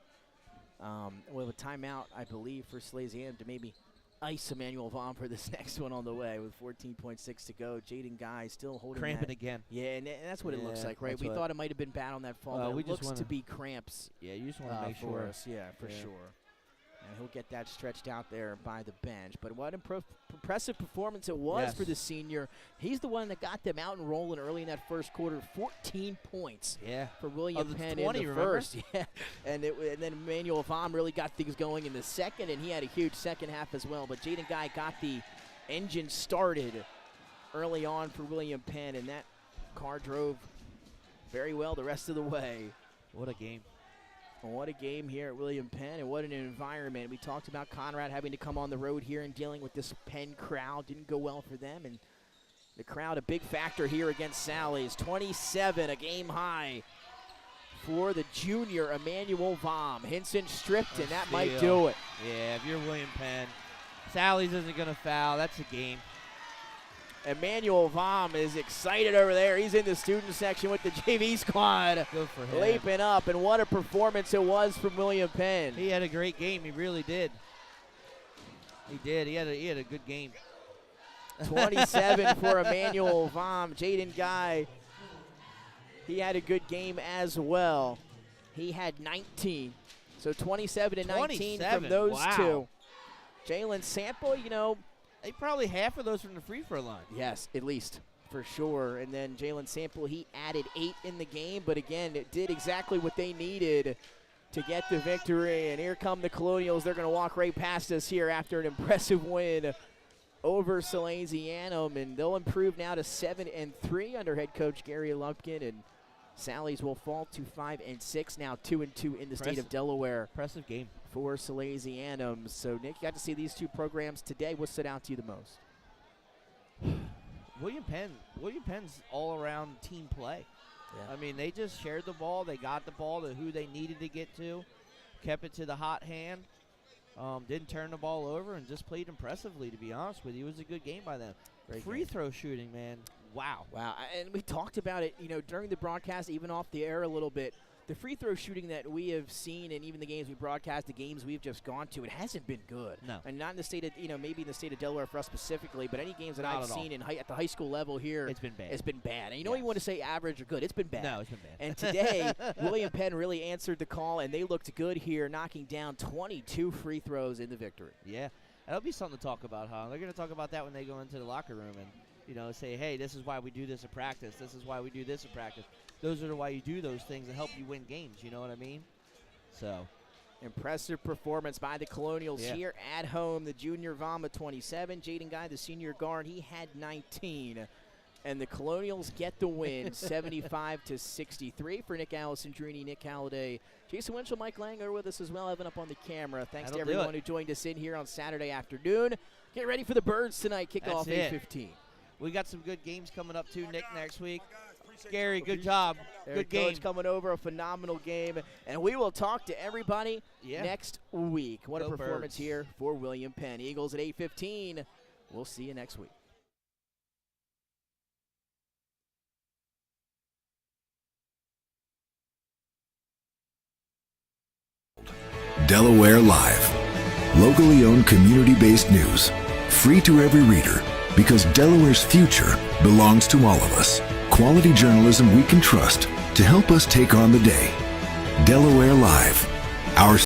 We'll have a timeout, I believe, for Salesianum to maybe ice Emmanuel Vom for this next one on the way with 14.6 to go. Jaden Guy still holding Cramping that. again. Yeah, and that's what it looks Yeah, like, right? that's We what- thought it might have been bad on that fall, but we it just looks to wanna- be cramps Yeah, you just want to make for sure. us. Yeah, for sure. And he'll get that stretched out there by the bench. But what impressive performance it was for the senior. He's the one that got them out and rolling early in that first quarter. 14 points for William Penn 20, in the remember? first. Yeah, and then Emmanuel Vom really got things going in the second, and he had a huge second half as well. But Jaden Guy got the engine started early on for William Penn, and that car drove very well the rest of the way. What a game. What a game here at William Penn, and what an environment. We talked about Conrad having to come on the road here and dealing with this Penn crowd. Didn't go well for them, and The crowd a big factor here against Sally's. 27, a game high for the junior Emmanuel Vom. Hinson stripped, and that might do it. Yeah, if you're William Penn, Sally's isn't going to foul. That's a game. Emmanuel Vom is excited over there. He's in the student section with the JV squad. Good for him. Leaping up, and what a performance it was from William Penn. He had a great game. He really did. He did. He had a good game. 27 for Emmanuel Vom. Jaden Guy, he had a good game as well. He had 19. So 27 and 19 from those two. Jalen Sample, you know. They probably half of those from the free throw line. Yes, at least, for sure. And then Jalen Sample, he added 8 in the game. But again, it did exactly what they needed to get the victory. And here come the Colonials. They're going to walk right past us here after an impressive win over Salesianum, and they'll improve now to 7-3 under head coach Gary Lumpkin, and Sally's will fall to 5-6 now, 2-2 in the state of Delaware. Impressive game for Salesianum. So Nick, you got to see these two programs today. What stood out to you the most? William Penn's all-around team play. Yeah. I mean, they just shared the ball. They got the ball to who they needed to get to, kept it to the hot hand. Didn't turn the ball over and just played impressively, to be honest with you. It was a good game by them. Free throw shooting, man. Wow. Wow. And we talked about it, you know, during the broadcast, even off the air a little bit. The free throw shooting that we have seen, and even the games we broadcast, the games we've just gone to, it hasn't been good. No. And not in the state of, you know, maybe in the state of Delaware for us specifically, but any games that Not I've at seen at the high school level here, it's been bad. It's been bad. And you don't even want to say average or good. It's been bad. No, it's been bad. And today, William Penn really answered the call, and they looked good here, knocking down 22 free throws in the victory. Yeah. That'll be something to talk about, huh? They're going to talk about that when they go into the locker room and, you know, say, hey, this is why we do this at practice. This is why we do this at practice. Those are why you do those things that help you win games. You know what I mean? So, impressive performance by the Colonials here at home. The junior Vom at 27. Jaden Guy, the senior guard, he had 19. And the Colonials get the win, 75-63 for Nick Allison-Drini, Nick Halliday, Jason Winchell, Mike Lang are with us as well, Evan up on the camera. Thanks to everyone who joined us in here on Saturday afternoon. Get ready for the Birds tonight, kickoff 8:15. We got some good games coming up too, Nick, next week. Gary, good job. Good game. Coach coming over, a phenomenal game. And we will talk to everybody next week. What a performance here for William Penn. Eagles at 8:15. We'll see you next week. Delaware Live. Locally owned, community-based news. Free to every reader, because Delaware's future belongs to all of us. Quality journalism we can trust to help us take on the day. Delaware Live. Our